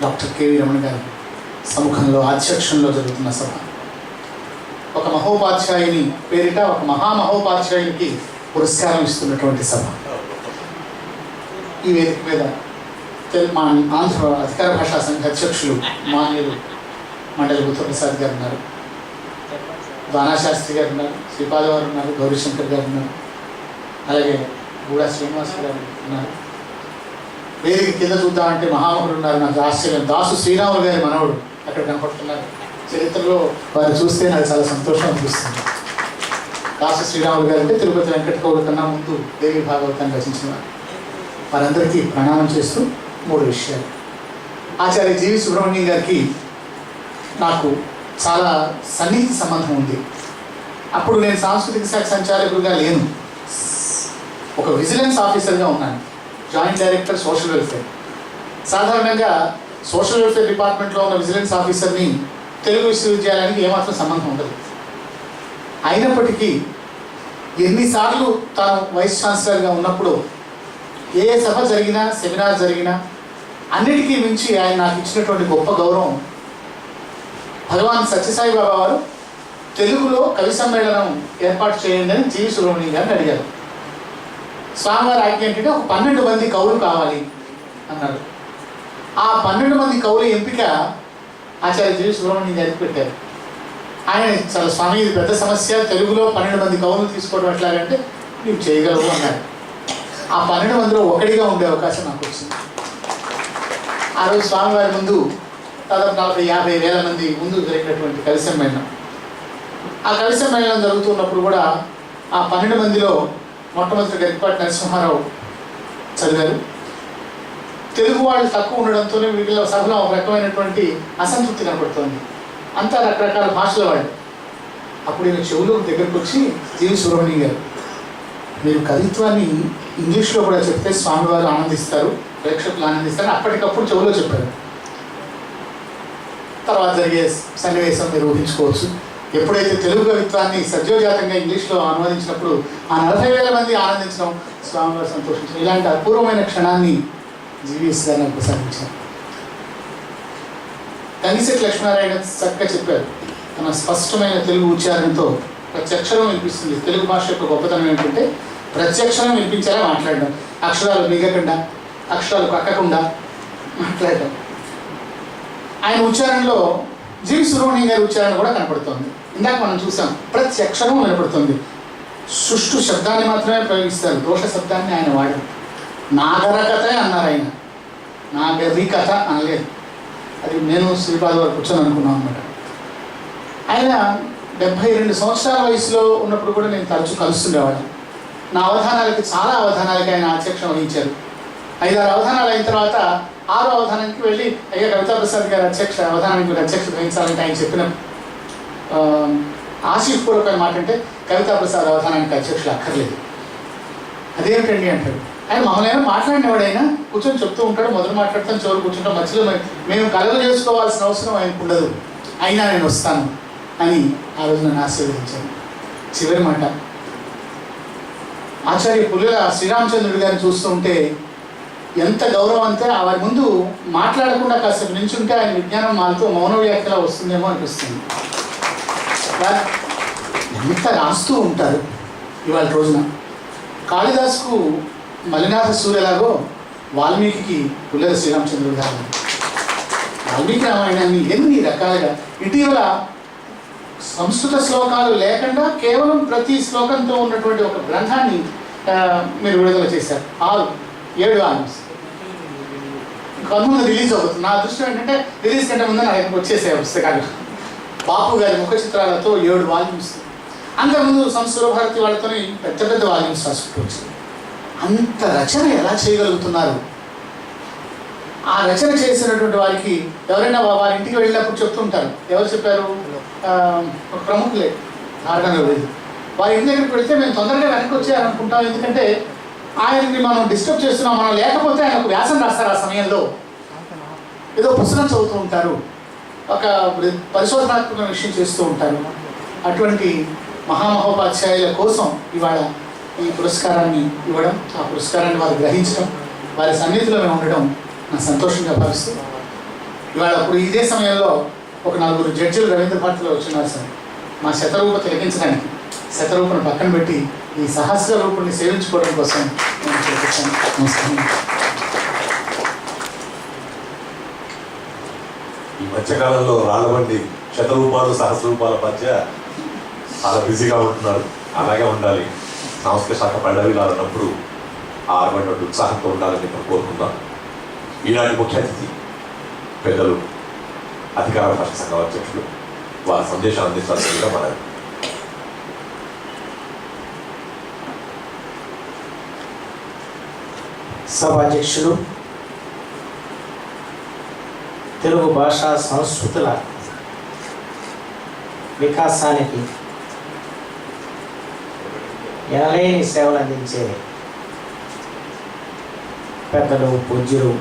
Speaker 5: డాక్టర్ కెవి రమణ గారి సముఖంలో అధ్యక్షంలో జరుగుతున్న సభ, ఒక మహోపాధ్యాయుని పేరిట ఒక మహామహోపాధ్యాయునికి పురస్కారం ఇస్తున్నటువంటి సభ. ఈ వేదిక మీద మా ఆంధ్ర అధికార భాషా సంఘ అధ్యక్షులు మాన్యులు మండలి బుద్ధప్రసాద్ గారు ఉన్నారు, దానాశాస్త్రి గారు ఉన్నారు, శ్రీపాద గారు ఉన్నారు, గౌరీశంకర్ గారు ఉన్నారు, అలాగే గూడా శ్రీనివాస్ గారు ఉన్నారు. వేదిక కింద చూద్దామంటే మహామహుడు ఉన్నారు. నాకు ఆశ్చర్యం, దాసు శ్రీరాములు గారి మనవడు అక్కడ కనపడుతున్నారు. చరిత్రలో వారు చూస్తే నాకు చాలా సంతోషం అనిపిస్తుంది. దాసు శ్రీరాములు గారు అంటే తిరుపతి వెంకట కవుల కన్నా ముందు దేవి భాగవతాన్ని రచించిన వారు. వారందరికీ ప్రణామం చేస్తూ 3 విషయాలు. ఆచార్య జీవి సుబ్రహ్మణ్యం గారికి నాకు చాలా సన్నిహిత సంబంధం ఉంది. అప్పుడు నేను సాంస్కృతిక శాఖ సంచాలకులుగా లేను, ఒక విజిలెన్స్ ఆఫీసర్గా ఉన్నాను, జాయింట్ డైరెక్టర్ సోషల్ వెల్ఫేర్. సాధారణంగా సోషల్ వెల్ఫేర్ డిపార్ట్మెంట్లో ఉన్న విజిలెన్స్ ఆఫీసర్ని తెలుగు విశ్వవిద్యాలయానికి ఏమాత్రం సంబంధం ఉండదు. అయినప్పటికీ ఎన్నిసార్లు తాను వైస్ ఛాన్సలర్గా ఉన్నప్పుడు ఏ సభ జరిగినా, సెమినార్ జరిగినా అన్నిటికీ మించి ఆయన నాకు ఇచ్చినటువంటి గొప్ప గౌరవం, భగవాన్ సత్యసాయి బాబా వారు తెలుగులో కవి సమ్మేళనం ఏర్పాటు చేయండి అని జీవి సుబ్రహ్మణ్యం గారిని అడిగారు. స్వామివారి ఆజ్ఞ ఏంటంటే ఒక 12 మంది కవులు కావాలి అన్నారు. ఆ 12 మంది కవుల ఎంపిక ఆచార్య జీవి సుబ్రహ్మణ్యం గారికి పెట్టారు. ఆయన చాలా స్వామి ఇది పెద్ద సమస్య, తెలుగులో 12 మంది కవులు తీసుకోవడం ఎట్లాగంటే నీవు చేయగలవు అన్నారు. ఆ 12 మందిలో ఒకటిగా ఉండే అవకాశం నాకు వచ్చింది. ఆ రోజు స్వామివారి ముందు దాదాపు 40-50 వేల మంది ముందు జరిగినటువంటి కవి సమ్మేళనం. ఆ కవి సమ్మేళనం జరుగుతున్నప్పుడు కూడా ఆ 12 మందిలో మొట్టమొదటి గరికపాటి నరసింహారావు చదివారు. తెలుగు వాళ్ళు తక్కువ ఉండడంతోనే వీళ్ళ సభలో ఒక రకమైనటువంటి అసంతృప్తి కనపడుతోంది. అంతా రకరకాల భాషల వాళ్ళు. అప్పుడు ఈయన చెవులో దగ్గరకు వచ్చి జీవి సుబ్రహ్మణ్యం గారు, మీరు కవిత్వాన్ని ఇంగ్లీష్లో కూడా చెప్తే స్వామివారు ఆనందిస్తారు, ప్రేక్షకులు ఆనందిస్తారు, అప్పటికప్పుడు చెవులో చెప్పారు. తర్వాత జరిగే సన్నివేశం మీరు ఊహించుకోవచ్చు. ఎప్పుడైతే తెలుగు కవిత్వాన్ని సద్యోజాతంగా ఇంగ్లీష్లో అనువదించినప్పుడు ఆ 40,000 మంది ఆనందించడం, స్వామివారు సంతోషించడం, ఇలాంటి అపూర్వమైన క్షణాన్ని జీవీఎస్ గారు నాకు ప్రసాదించారు. కంగిశెట్టి లక్ష్మీనారాయణ చక్కగా చెప్పారు, తన స్పష్టమైన తెలుగు ఉచ్చారణతో ప్రత్యక్షరం వినిపిస్తుంది. తెలుగు భాష యొక్క గొప్పతనం ఏంటంటే ప్రత్యక్షరం వినిపించేలా మాట్లాడడం, అక్షరాలు మిగకుండా, అక్షరాలు కక్కకుండా మాట్లాడడం. ఆయన ఉచ్చారణలో జీవి సుబ్రహ్మణ్యం గారి ఉచ్చారణ కూడా కనపడుతుంది. ఇందాక మనం చూసాం, ప్రతి అక్షరం వినపడుతుంది. సుష్టు శబ్దాన్ని మాత్రమే ప్రయోగిస్తారు, దోష శబ్దాన్ని ఆయన వాడారు. నాగర కథ అన్నారు ఆయన, నాగరి కథ అనలేదు. అది నేను శ్రీపాద వారు కూర్చొని అనుకున్నాను అనమాట. ఆయన 72 సంవత్సరాల వయసులో ఉన్నప్పుడు కూడా నేను తరచూ కలుస్తుండేవాడిని. నా అవధానాలకి, చాలా అవధానాలకి ఆయన అధ్యక్షం వహించారు. 5-6 అవధానాలు అయిన తర్వాత 6వ అవధానానికి వెళ్ళి అయ్యా కవితా ప్రసాద్ గారు అవధానానికి మీరు అధ్యక్షత వహించాలంటే ఆయన చెప్పిన ఆశీర్పూర్వకమైన మాట అంటే కవితా ప్రసాద్ అవధానానికి అధ్యక్షులు అక్కర్లేదు. అదేమిటండి అంటారు. ఆయన మమ్మల్ని ఏమో మాట్లాడినవాడైనా కూర్చొని చెప్తూ ఉంటాడు, మొదలు మాట్లాడతాను, చివరి కూర్చుంటాం, మధ్యలో మేము కలలు చేసుకోవాల్సిన అవసరం ఆయనకు ఉండదు, అయినా నేను వస్తాను అని ఆ రోజు నన్ను ఆశీర్వదించాను. చివరి మాట, ఆచార్య పుల్లెల శ్రీరామచంద్రుడి గారిని చూస్తూ ఉంటే ఎంత గౌరవం అంటే వారి ముందు మాట్లాడకుండా కాసేపు నించుంటే ఆయన విజ్ఞానం మాతో మౌన వ్యాఖ్యలా వస్తుందేమో అనిపిస్తుంది. ఎంత రాస్తూ ఉంటారు. ఇవాళ రోజున కాళిదాసుకు మలినాథ సూర్యలాగో వాల్మీకి పుల్లెల శ్రీరామచంద్రుడు గారు వాల్మీకి రామాయణాన్ని ఎన్ని రకాలుగా, ఇటీవల సంస్కృత శ్లోకాలు లేకుండా కేవలం ప్రతి శ్లోకంతో ఉన్నటువంటి ఒక గ్రంథాన్ని మీరు విడుదల చేశారు. 7 వాల్యూమ్స్ కన్నున్న రిలీజ్ అవుతుంది. నా దృష్టి ఏంటంటే రిలీజ్ కంటే ముందు నాకు వచ్చేసాయి పుస్తకాలు. బాపు గారి ముఖ చిత్రాలతో 7 వాల్యూమ్స్. అంతకుముందు సంస్కృత భారతి వాళ్ళతో పెద్ద పెద్ద వాల్యూమ్స్ రాసుకోవచ్చు. అంత రచన ఎలా చేయగలుగుతున్నారు? ఆ రచన చేసినటువంటి వారికి ఎవరైనా వారి ఇంటికి వెళ్ళినప్పుడు చెప్తుంటారు. ఎవరు చెప్పారు? ఒక ప్రముఖులే, ధారణలో లేదు. వారి ఇంటి దగ్గరికి వెళితే మేము తొందరగా వెనక్కి వచ్చేయాలనుకుంటాం, ఎందుకంటే ఆయనని మనం డిస్టర్బ్ చేస్తున్నాం. మనం లేకపోతే ఆయన ఒక వ్యాసం రాస్తారు, ఆ సమయంలో ఏదో పుస్తకం చదువుతూ ఉంటారు, ఒక పరిశోధనాత్మక విషయం చేస్తూ ఉంటారు. అటువంటి మహామహోపాధ్యాయుల కోసం ఇవాళ ఈ పురస్కారాన్ని ఇవ్వడం, ఆ పురస్కారాన్ని వారు గ్రహించడం, వారి సన్నిధిలో మేము ఉండడం నా సంతోషంగా భావిస్తూ, ఇవాళ ఇప్పుడు ఇదే సమయంలో ఒక 4 జడ్జిలు రవీంద్ర భారతిలో వచ్చినారు సార్. మా శతరూప తిలకించడానికి శతరూపను పక్కన పెట్టి ఈ సహస్ర రూపుని సేవించుకోవడం కోసం నేను చేపించాను. నమస్కారం.
Speaker 4: ఈ మధ్యకాలంలో రాళ్ళబండి శతరూపాలు సహస్రరూపాల మధ్య చాలా బిజీగా ఉంటున్నారు. అలాగే ఉండాలి. సాంస్కృతిక శాఖ పల్లవి అన్నప్పుడు ఆ అటువంటి ఉత్సాహంతో ఉండాలని చెప్పి కోరుకుందాం. ఈనాటి ముఖ్య అతిథి పెద్దలు అధికార భాషా సంఘం అధ్యక్షులు వారి సందేశాన్ని అందించాల్సిందిగా మనది.
Speaker 6: సభాధ్యక్షులు, తెలుగు భాషా సంస్కృతుల వికాసానికి ఎనలేని సేవలు అందించే పెద్దలు పూజ్యులు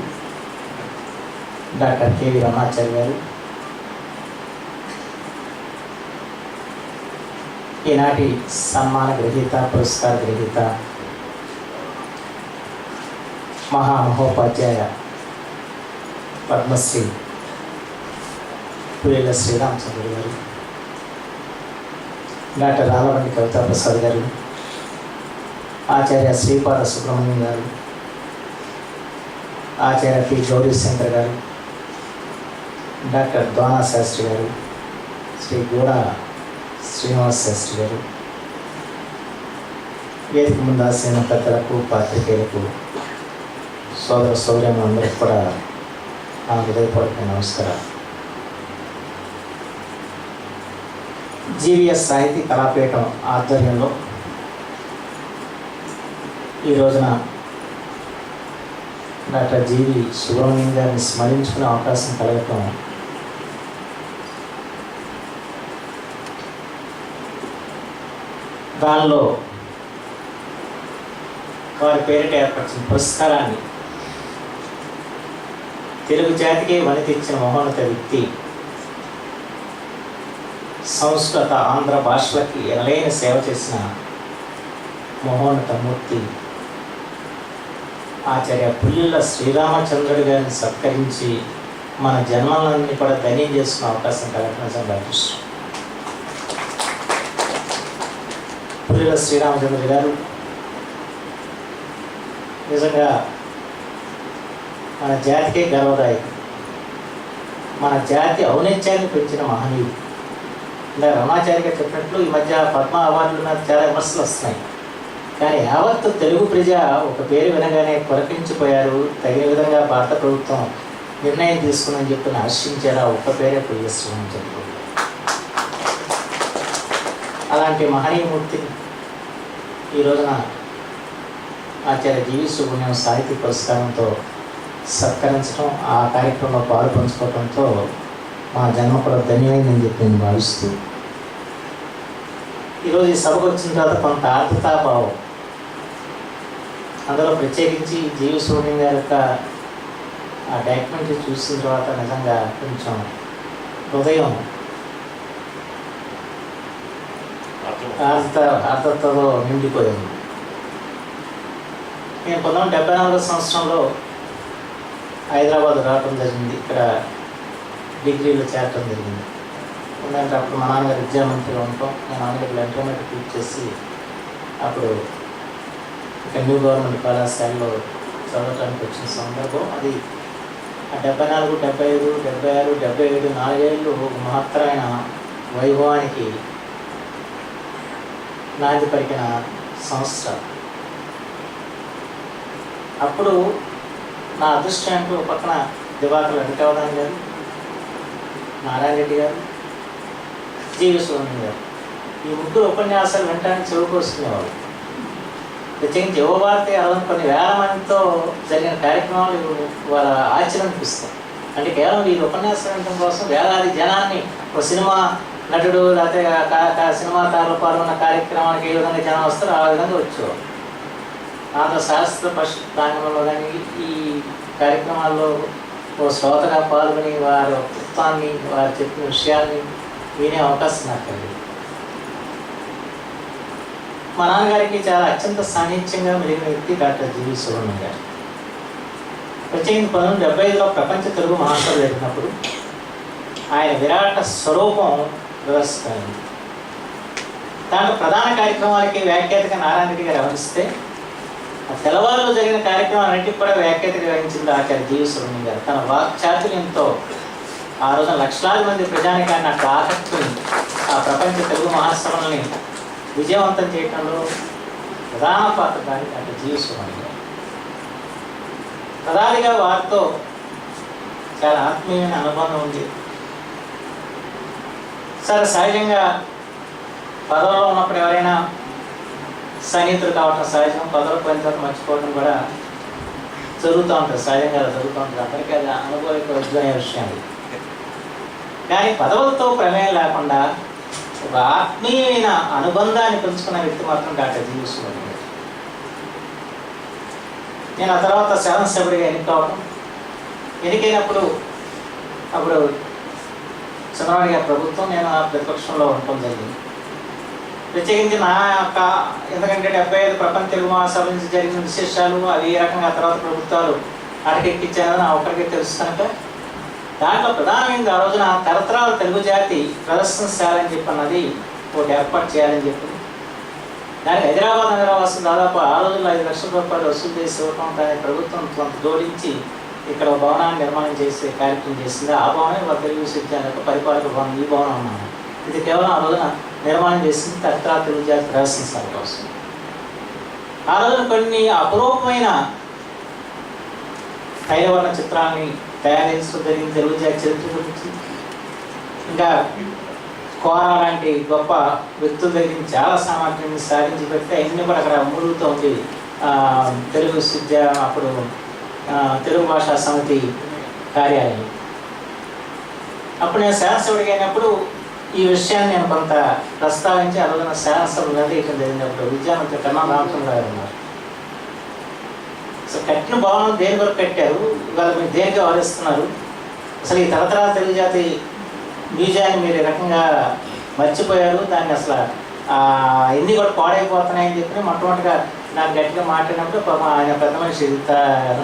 Speaker 6: డాక్టర్ కెవి రమణాచారి గారు, ఈనాటి సన్మాన గ్రహీత, పురస్కార గ్రహీత, మహామహోపాధ్యాయ పద్మశ్రీ పులిల శ్రీరామచంద్రుడు గారు, డాక్టర్ రాళ్ళబండి కవితా ప్రసాద్ గారు, ఆచార్య శ్రీపాద సుబ్రహ్మణ్యం గారు, ఆచార్య పి గౌరీశంకర్ గారు, డాక్టర్ ద్వానా శాస్త్రి గారు, శ్రీ గూడ శ్రీనివాస్ శాస్త్రి గారు, వేదిక ముందు ఆసీన పెద్దలకు, పాత్రికేయులకు, సోదర సోదరులందరికీ కూడా నా హృదయపూర్వక నమస్కారం. జీవీఎస్ సాహితీ కళాపీఠం ఆధ్వర్యంలో ఈ రోజున డాక్టర్ జీవి సుబ్రహ్మణ్యం గారిని స్మరించుకునే అవకాశం కలగటం దానిలో వారి పేరిట ఏర్పరిచిన పురస్కారాన్ని తెలుగు జాతికి వనితెచ్చిన మహోన్నత వ్యక్తి, సంస్కృత ఆంధ్ర భాషలకి ఎనలేని సేవ చేసిన మహోన్నత మూర్తి ఆచార్య పుల్లిళ్ళ శ్రీరామచంద్రుడి గారిని సత్కరించి మన జన్మలన్నీ కూడా ధన్యం చేసుకునే అవకాశం కలగడం చాలా అదృష్టం. పుల్లిళ్ళ శ్రీరామచంద్రుడి గారు నిజంగా మన జాతికే గర్వదాయకం. మన జాతి ఔన్నత్యాన్ని పెంచిన మహనీయుడు. ఇంకా రమణాచారి గారు చెప్పినట్లు ఈ మధ్య పద్మ అవార్డుల మీద చాలా విమర్శలు వస్తున్నాయి. కానీ యావత్తు తెలుగు ప్రజ ఒక పేరు వినగానే పులకించిపోయారు. తగిన విధంగా భారత ప్రభుత్వం నిర్ణయం తీసుకుందని చెప్పి హర్షించారు. ఆ ఒక్క పేరే పుల్లిస్తున్నామని చెప్పి. అలాంటి మహనీయమూర్తిని ఈ రోజున ఆచార్య జీవి సుబ్రహ్మణ్యం సాహితీ పురస్కారంతో సత్కరించడం, ఆ కార్యక్రమంలో పాలు పంచుకోవడంతో మా జన్మ కూడా ధన్యమైందని చెప్పి నేను భావిస్తూ, ఈరోజు ఈ సభకు వచ్చిన తర్వాత కొంత ఆర్ద్రతాభావం, అందులో ప్రత్యేకించి జీవి సుబ్రహ్మణ్యం గారి యొక్క ఆ డాక్యుమెంటరీ చూసిన తర్వాత నిజంగా కొంచెం హృదయం ఆర్ద్రతలో నిండిపోయింది. నేను 1974 సంవత్సరంలో హైదరాబాద్ రావడం జరిగింది. ఇక్కడ డిగ్రీలో చేరటం జరిగింది. ఎందుకంటే అప్పుడు మా నాన్నగారు విద్యామంత్రిగా ఉంటాం. మా నాన్నగారు ఇంటర్మీడియట్ పూర్తి చేసి అప్పుడు ఇక న్యూ గవర్నమెంట్ కళాశాలలో చదవటానికి వచ్చిన సందర్భం అది. ఆ 74, 75, 76, 77 4 ఏళ్ళు మహత్తరమైన వైభవానికి నాంది పలికిన సంవత్సరం. అప్పుడు నా అదృష్టానికి ఒక పక్కన దివాకర్ వెంకటవదాన్ గారు, నారాయణ రెడ్డి గారు, జీవి సుబ్రహ్మణ్యం గారు, ఈ ముగ్గురు ఉపన్యాసాలు వినడానికి చెవుకొస్తున్నవారు. ప్రత్యేకించి యువభారతి అలా కొన్ని వేల మందితో జరిగిన కార్యక్రమాలు వాళ్ళ ఆచరణిపిస్తాం. అంటే కేవలం వీళ్ళు ఉపన్యాసం వినడం కోసం వేలాది జనాన్ని, ఒక సినిమా నటుడు లేకపోతే సినిమా తారలు పాల్గొన్న కార్యక్రమానికి ఏ విధంగా జనం వస్తారో ఆ విధంగా వచ్చేవారు. ఆంధ్ర శాస్త్ర ప్రాంగణంలో కానీ ఈ కార్యక్రమాల్లో ఓ శ్రోతగా పాల్గొని వారి వృత్తాన్ని, వారు చెప్పిన విషయాల్ని వినే అవకాశం నాకు కలిగింది. మా నాన్నగారికి చాలా అత్యంత సాన్నిధ్యంగా మెలిగిన వ్యక్తి డాక్టర్ జీవి సుబ్రహ్మణ్యం గారు. ప్రత్యేకించి 1975లో ప్రపంచ తెలుగు మహాసభ జరిగినప్పుడు ఆయన విరాట స్వరూపం ప్రదర్శించారు. దాంట్లో ప్రధాన కార్యక్రమాలకి వ్యాఖ్యాతగా నారాయణ రెడ్డి గారు వ్యవహరిస్తే, ఆ తెల్లవారులో జరిగిన కార్యక్రమాలన్నింటికి కూడా వ్యాఖ్యాతగా వహించింది ఆచార్య జీవి సుబ్రహ్మణ్యం గారు. తన వాక్చాతుర్యంతో ఆ రోజున లక్షలాది మంది ప్రజానికాన్ని అక్కడ ఆకట్టుకుని ఆ ప్రపంచ తెలుగు మహాసభలని విజయవంతం చేయడంలో ప్రధాన పాత్రధారి డాక్టర్ జీవి సుబ్రహ్మణ్యం గారు. ప్రధానిగా వారితో చాలా ఆత్మీయమైన అనుబంధం ఉంది. సరే, సహజంగా పదవిలో ఉన్నప్పుడు ఎవరైనా సన్నిహితులు కావటం సహజం, పదవులు పోయిన తర్వాత మర్చిపోవడం కూడా జరుగుతూ ఉంటుంది, సహజంగా జరుగుతూ ఉంటుంది. అందరికీ అది అనుభవించే విషయం. కానీ పదవులతో ప్రమేయం లేకుండా ఒక ఆత్మీయమైన అనుబంధాన్ని పెంచుకున్న వ్యక్తి మాత్రం డాక్టర్ జీవి సుబ్రహ్మణ్యం గారు. నేను ఆ తర్వాత శాసనసభ్యుడిగా ఎన్నికవడం, ఎన్నికైనప్పుడు అప్పుడు చంద్రబాబు గారి ప్రభుత్వం, నేను ఆ ప్రతిపక్షంలో ఉండటం జరిగింది. ప్రత్యేకించి నా యొక్క, ఎందుకంటే 75 ప్రపంచ తెలుగు మహాసభ నుంచి జరిగిన విశేషాలు అవి ఏ రకంగా తర్వాత ప్రభుత్వాలు అటకెక్కించారని నా ఒక్కడికే తెలుసు కనుక, దాంట్లో ప్రధానమైనది ఆ రోజున తరతరాల తెలుగు జాతి ప్రదర్శనశాలని చెప్పి అన్నది ఒకటి ఏర్పాటు చేయాలని చెప్పి, దానికి హైదరాబాద్ నగరవాసం దాదాపు ఆ రోజుల్లో 5 లక్షల రూపాయలు వసూలు చేసి ఇవ్వటం, దాన్ని ప్రభుత్వం కొంత జోడించి ఇక్కడ భవనాన్ని నిర్మాణం చేసే కార్యక్రమం చేసింది. ఆ భవనం తెలుగు విశ్వవిద్యాలయ పరిపాలక భవనం, ఈ భవనం అన్నాను. ఇది కేవలం ఆ రోజున నిర్మాణం చేసింది తరతరాల తెలుగు జాతి ప్రదర్శనశాల కోసం. ఆ రోజున కొన్ని అపురూపమైన తైలవర్ణ చిత్రాన్ని తయారు చేస్తూ జరిగింది. తెలుగు జాతి చరిత్ర గురించి, ఇంకా కోరా లాంటి గొప్ప వ్యక్తుల దగ్గర చాలా సామర్థ్యాన్ని సాధించి పెడితే అన్ని కూడా అక్కడ మూలుగుతూ ఉంది. తెలుగు విశ్వవిద్యాలయం అప్పుడు తెలుగు భాషా సమితి కార్యాలయం. అప్పుడు నేను శాసనసభ్యుడిగా అయినప్పుడు ఈ విషయాన్ని నేను కొంత ప్రస్తావించి ఆ రోజున శాసనసభ నిర్ణయించడం జరిగినప్పుడు విద్యామంత్రి కన్నా రామచంద్రరావు గారు ఉన్నారు. సో కట్టిన భవనం దేని వరకు కట్టారు, ఇవాళ మీరు దేనికి వ్యవహరిస్తున్నారు, అసలు ఈ తరతరాల తెలుగు జాతి మ్యూజియాన్ని మీరు ఈ రకంగా మర్చిపోయారు, దాన్ని అసలు ఎన్ని కూడా పాడైపోతున్నాయని చెప్పి మొట్టమొదటిగా నాకు గట్టిగా మాట్లాడినప్పుడు పాపం ఆయన పెద్ద మనిషి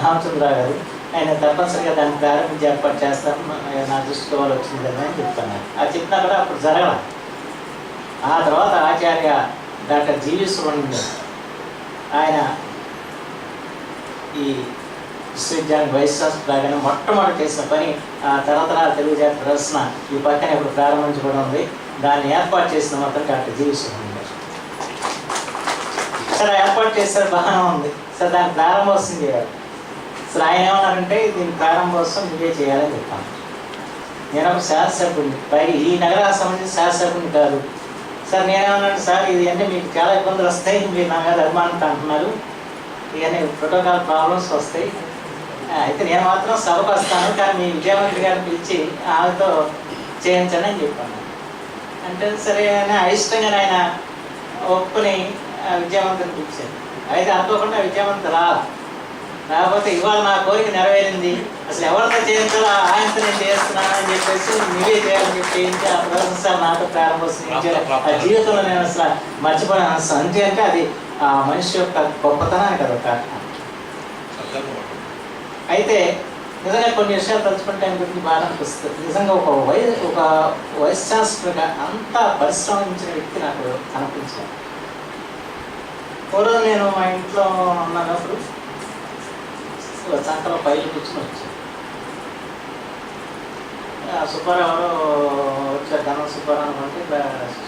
Speaker 6: రామచంద్రరావు గారు, ఆయన తప్పనిసరిగా దాన్ని ప్రారంభించి ఏర్పాటు చేస్తాను, నా దృష్టికి వాళ్ళు వచ్చింది కదా అని చెప్తాను. అది చెప్పినా కూడా అప్పుడు జరగల. ఆ తర్వాత ఆచార్య డాక్టర్ జీవి సుబ్రహ్మణ్యం గారు, ఆయన ఈ విశ్వవిద్యాలయం వైస్ ఛాన్సలర్ లాగానే మొట్టమొదటి చేసిన పని ఆ తరతరాల తెలుగు జాతి ప్రదర్శన ఈ పక్కన ఇప్పుడు ప్రారంభించబడి ఉంది. దాన్ని ఏర్పాటు చేసిన మాత్రం డాక్టర్ జీవి సుబ్రహ్మణ్యం గారు. సరే, ఏర్పాటు చేశారు, బాగానే ఉంది. సరే, దాన్ని ప్రారంభోత్సవం చేయాలి. అసలు ఆయన ఏమన్నారంటే దీని ప్రారంభోత్సవం నువ్వే చేయాలని చెప్పాను. నేను ఒక శాసనసభ్యుడిని, పైగా ఈ నగరానికి సంబంధించి శాసనసభ్యుడిని కాదు. సార్ నేనేమన్నాను, సార్ ఇవన్నీ మీకు చాలా ఇబ్బందులు వస్తాయి, మీరు నా మీద అభిమానంతో అంటున్నారు, ఇవన్నీ ప్రోటోకాల్ ప్రాబ్లమ్స్ వస్తాయి, అయితే నేను మాత్రం సభకు వస్తాను, కానీ మీ విజయవంతుడి గారిని పిలిచి ఆమెతో చేయించండి అని చెప్పాను. అంటే సరే అని అయిష్టంగా ఆయన ఒప్పుకొని విద్యావంతుని పిలిచాను. అయితే అనుకోకుండా విద్యావంతుడు రాకపోతే ఇవాళ నా కోరిక నెరవేరింది, అసలు ఎవరితో చేయించాలో ఆయనతో నేను చేస్తున్నాను అని చెప్పేసి నువ్వే చేయాలని చెప్పి చేయించి ఆ ప్రదర్శన నాతో ప్రారంభోత్సవం ఆ జీవితంలో నేను అసలు మర్చిపోయాను. అసలు అంతే అంటే అది ఆ మనిషి యొక్క గొప్పతనానికి అది ఒక. అయితే నిజంగా కొన్ని విషయాలు తలుచుకుంటే ఆయన గురించి బాగా అనిపిస్తుంది. నిజంగా ఒక వైస్ ఛాన్సలర్గా అంత పరిశ్రమించిన వ్యక్తి నాకు కనిపించాను. పూర్వం నేను మా ఇంట్లో ఉన్నప్పుడు సంకలో పైలు కూర్చుని వచ్చాను. సుబ్బారావు వచ్చారు, ధనం సుబ్బారావు అనుకుంటే ఇట్లా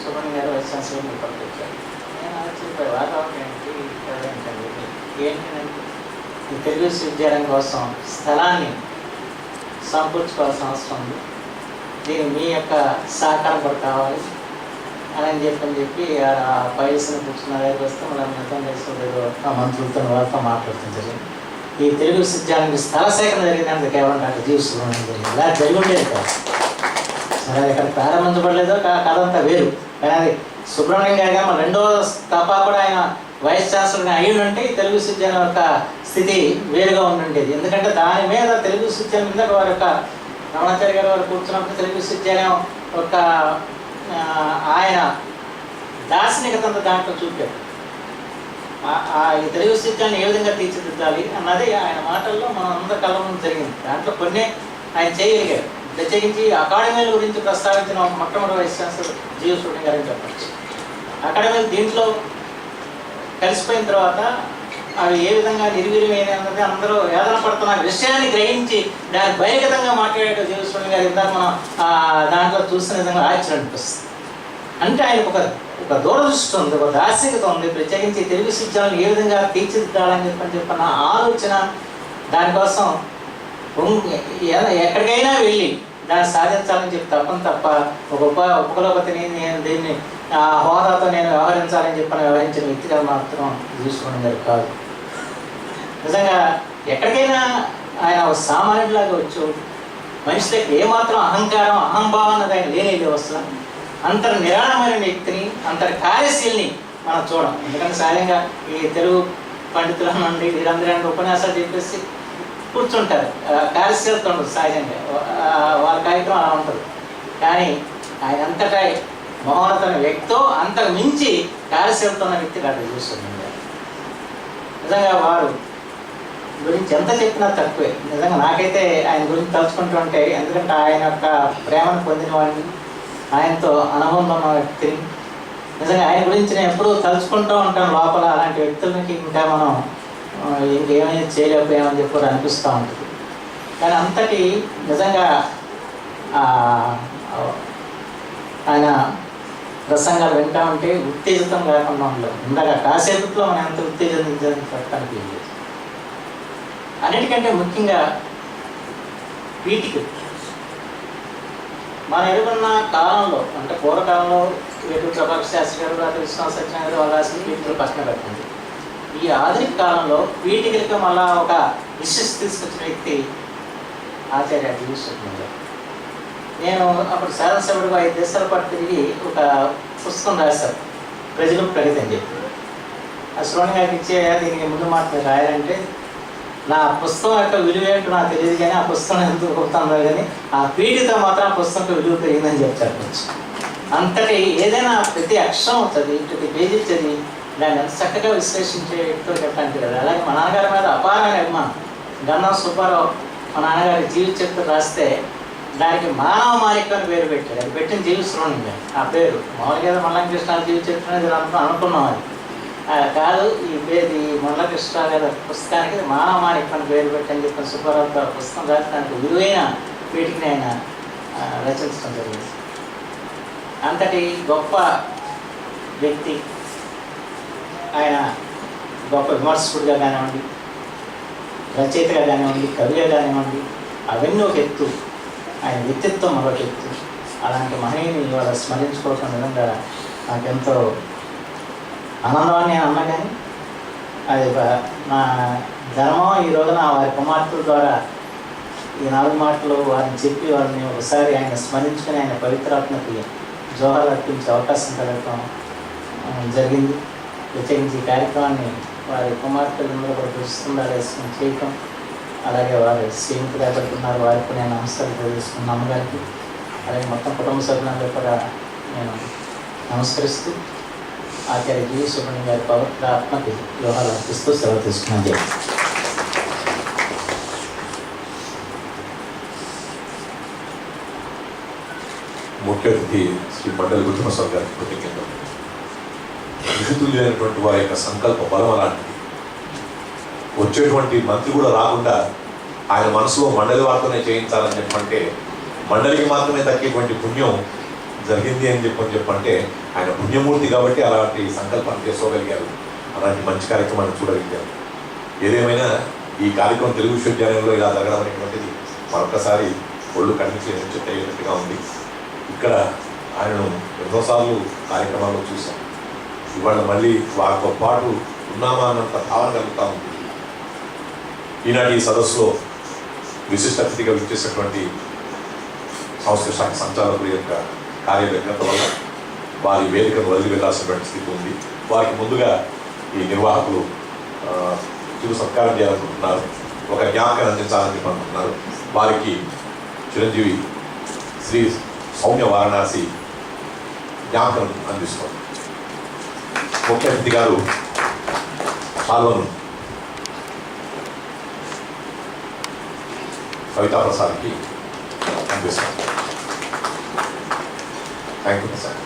Speaker 6: సుబ్రహ్మణ్యం గారు వైస్ ఛాన్సలర్ ఇక్కడికి వచ్చారు. నేను ఆలోచించి వాతావరణం ఏంటి ఇక్కడ ఏంటంటే ఈ తెలుగు విశ్వవిద్యాలయం కోసం స్థలాన్ని సమకూర్చుకోవాల్సిన అవసరం ఉంది, దీనికి మీ యొక్క సహకారం కూడా కావాలి అని చెప్పి ఆ పైల్స్ని కూర్చున్న దగ్గరికి వస్తే మళ్ళీ మిగతా చేసిన ఆ మంత్రులతో వాళ్ళతో మాట్లాడుతుంది జరిగింది. ఈ తెలుగు విశ్వవిద్యాలయానికి స్థల సేకరణ జరిగిందంటే కేవలం డాక్టర్ జీవి సుబ్రహ్మణ్యం జరిగింది. ఇలా జరిగి ఉండేది కాదు. సరే, అది ఇక్కడ ప్రారంభించబడలేదు, కథ అంతా వేరు. కానీ అది సుబ్రహ్మణ్యం గారిగా మన రెండో తప్ప కూడా ఆయన వైస్ ఛాన్సలర్గా అయ్యి ఉంటే ఈ తెలుగు విశ్వవిద్యాలయం యొక్క స్థితి వేరుగా ఉండేది. ఎందుకంటే దాని మీద తెలుగు విశ్వవిద్యాలయం మీద వారి యొక్క రమణాచార్య గారు వారు కూర్చున్నప్పుడు తెలుగు విశ్వవిద్యాలయం యొక్క ఆయన దార్శనికత దాంట్లో చూపారు. ఈ తెలుగు విశ్వవిద్యాలయం ఏ విధంగా తీర్చిదిద్దాలి అన్నది ఆయన మాటల్లో మనం అందరి కళ్ళ ముందు జరిగింది. దాంట్లో కొన్ని ఆయన చేయగలిగారు. ప్రత్యేకించి అకాడమీల గురించి ప్రస్తావించిన మొట్టమొదటి వైస్ ఛాన్సలర్ జీవ సూర్యం గారని చెప్పచ్చు. అకాడమీలు దీంట్లో కలిసిపోయిన తర్వాత అవి ఏ విధంగా నిర్వీర్యమైనది అన్నది అందరూ వేదన పడుతున్న విషయాన్ని గ్రహించి దాన్ని బహిర్గతంగా మాట్లాడే జీవ సూర్యం గారు ఇందాక మనం దాంట్లో చూసిన విధంగా ఆశ్చర్యం అనిపిస్తుంది. అంటే ఆయనకు ఒక దూరదృష్టి ఉంది, ఒక దార్శనికత ఉంది. ప్రత్యేకించి తెలుగు విశ్వవిద్యాలయం ఏ విధంగా తీర్చిదిద్దాలని చెప్పిన ఆలోచన, దానికోసం ఎక్కడికైనా వెళ్ళి దాన్ని సాధించాలని చెప్పి తప్ప ఒక ఉపకులపతిని నేను దీన్ని హోదాతో నేను వ్యవహరించాలని చెప్పని వ్యవహరించిన వ్యక్తిగా మాత్రం చూసుకోవడం కాదు. నిజంగా ఎక్కడికైనా ఆయన ఒక సామాన్యుడిలాగా వచ్చి మనిషికి ఏమాత్రం అహంకారం అహంభావం అన్నది ఆయన లేని వ్యవస్థ. అంతటి నిరాళమైన వ్యక్తిని, అంతటి కార్యశీలిని మనం చూడం. ఎందుకంటే సహజంగా ఈ తెలుగు పండితుల నుండి వీరందరూ ఉపన్యాసాలు చెప్పేసి కూర్చుంటారు, కార్యశీలత ఉండదు సహజంగా, వాళ్ళ కార్యక్రమం అలా ఉంటుంది. కానీ ఆయన అంతటా మహోన్నతమైన వ్యక్తితో అంతకు మించి కార్యశీలత ఉన్న వ్యక్తి అక్కడ చూస్తుంది. నిజంగా వారు గురించి ఎంత చెప్పినా తక్కువే. నిజంగా నాకైతే ఆయన గురించి తలుచుకుంటూ ఉంటే, ఎందుకంటే ఆయన యొక్క ప్రేమను పొందిన వాడిని, ఆయనతో అనుబంధం ఉన్న వ్యక్తిని, నిజంగా ఆయన గురించి నేను ఎప్పుడూ తలుచుకుంటూ ఉంటాను లోపల. అలాంటి వ్యక్తులకి ఇంకా మనం ఇంకేమైనా చేయలేకపోయామని చెప్పి అనిపిస్తూ ఉంటుంది. కానీ అంతటి నిజంగా ఆయన ప్రసంగాలు వింటా ఉంటే ఉత్తేజితం లేకుండా ఉండలేదు. ఇందాక కాసేపట్లో మనం ఎంత ఉత్తేజించాలని చెప్పడానికి లేదు. అన్నిటికంటే ముఖ్యంగా వీటికి మన ఎదుగున్న కాలంలో, అంటే పూర్వకాలంలో వేటూరి ప్రభాకర్ శాస్త్రి గారు, రాత్రి విశ్వనాథ సత్యనారాయణ గారు వాళ్ళు రాసిన వీటికి పక్కన పెట్టండి. ఈ ఆధునిక కాలంలో వీటికి మళ్ళా ఒక విశిష్ట తీసుకొచ్చిన వ్యక్తి ఆచార్య జీవ సూర్యం గారు. నేను అప్పుడు శాసనసభ్యుడిగా 5 దేశాల పాటు తిరిగి ఒక పుస్తకం రాశారు, ప్రజలు ప్రగతి అని చెప్పి. ఆ శ్రోణి గారికి ఇచ్చే దీనికి ముందు మాట మీరు రాయాలంటే, నా పుస్తకం యొక్క విలువ ఏంటో నాకు తెలియదు, కానీ ఆ పుస్తకం ఎందుకు గొప్పతుందో కానీ ఆ పీడితో మాత్రం ఆ పుస్తకం విలువ పెరిగిందని చెప్పారు. అంతటి ఏదైనా ప్రతి అక్షరం చదివి, ప్రతి పేజీ చదివి దాన్ని ఎంత చక్కగా విశ్లేషించే వ్యక్తితో చెప్పడానికి కదా. అలాగే మా నాన్నగారి మీద అపారమైన అభిమానం. గన్నం సుబ్బారావు మా నాన్నగారి జీవిత చరిత్ర రాస్తే దానికి మానవ మాణిక్యం అని పేరు పెట్టారు. అది పెట్టిన జీవ సూర్యం గారు ఆ పేరు. మామూలుగా మల్లంకృష్ణ జీవిత చరిత్ర అనేది అనుకున్నాం. అది కాదు, ఈ మల్లంకృష్ణ గారి పుస్తకానికి మానవ మాణిక్యం అని పేరు పెట్టని చెప్పిన సుబ్బారావు గారు పుస్తకం రాసి దానికి విలువైన వీటిని ఆయన రచించడం జరిగింది. అంతటి గొప్ప వ్యక్తి ఆయన. గొప్ప విమర్శకుడిగా కానివ్వండి, రచయితగా కానివ్వండి, కవిగా కానివ్వండి, అవన్నీ ఒక ఎత్తు, ఆయన వ్యక్తిత్వం మరొక ఎత్తు. అలాంటి మహనీయుని ఇవాళ స్మరించుకోవటం నిజంగా నాకెంతో ఆనందమని నేను అన్నా. కానీ అది నా ధర్మం. ఈ రోజున వారి కుమార్తెల ద్వారా ఈ 4 మాటలు వారిని చెప్పి వారిని ఒకసారి ఆయన స్మరించుకుని ఆయన పవిత్రాత్మకి జోహాలు అర్పించే అవకాశం కలగటం జరిగింది. ప్రత్యేకించి ఈ కార్యక్రమాన్ని వారి కుమార్తెలందరూ కూడా దృష్టిండాలి చేయటం, అలాగే వారి శ్రీమతి కాబట్టుకున్నారు, వారికి నేను నమస్కారం తెలియజేసుకున్న అమ్మగారికి, అలాగే మొత్తం కుటుంబ సభ్యులందరూ కూడా నేను నమస్కరిస్తూ ఆచార్య జీవ సుబ్రహ్మణ్యం గారి పవిత్ర ఆత్మకి జోహాలు అర్పిస్తూ సెలవు తీసుకున్నాను.
Speaker 4: ముఖ్య అతిథి శ్రీ మండలి గురుమస్వామి గారికి కృతజ్ఞతలు. విధుతుల్యమైనటువంటి వారి యొక్క సంకల్ప బలం అలాంటిది. వచ్చేటువంటి మంత్రి కూడా రాకుండా ఆయన మనసులో మండలి వారితోనే చేయించాలని చెప్పంటే మండలికి మాత్రమే దక్కేటువంటి పుణ్యం జరిగింది అని చెప్పంటే ఆయన పుణ్యమూర్తి కాబట్టి అలాంటి సంకల్పాన్ని చేసుకోగలిగారు, అలాంటి మంచి కార్యక్రమాన్ని చూడగలిగారు. ఏదేమైనా ఈ కార్యక్రమం తెలుగు విశ్వవిద్యాలయంలో ఇలా జరగడం అనేటువంటిది మరొకసారి ఒళ్ళు కనిపించి చెప్పేటట్టుగా ఉంది. ఇక్కడ ఆయనను ఎన్నోసార్లు కార్యక్రమాల్లో చూసాం. ఇవాళ మళ్ళీ వారితో పాటు ఉన్నామా అన్నంత భావన కలుగుతూ ఉంది. ఈనాటి ఈ సదస్సులో విశిష్ట అతిథిగా విచ్చేసినటువంటి సంస్థ శాఖ సంచాలకుల యొక్క కార్యవ్యగ్రత వల్ల వారి వేదికను వదిలి వెళ్లాల్సినటువంటి స్థితి ఉంది. వారికి ముందుగా ఈ నిర్వాహకులు చిరు సత్కారం చేయాలనుకుంటున్నారు, ఒక జ్ఞాపకాన్ని అందించాలని అనుకుంటున్నారు. వారికి చిరంజీవి శ్రీ సౌమ్య వారణాసి జ్ఞాపకం అందిస్తారు. ముఖ్య అతిథి గారు పాల్గొను కవితా ప్రసాద్కి అందిస్తాను. Thank you Prasad.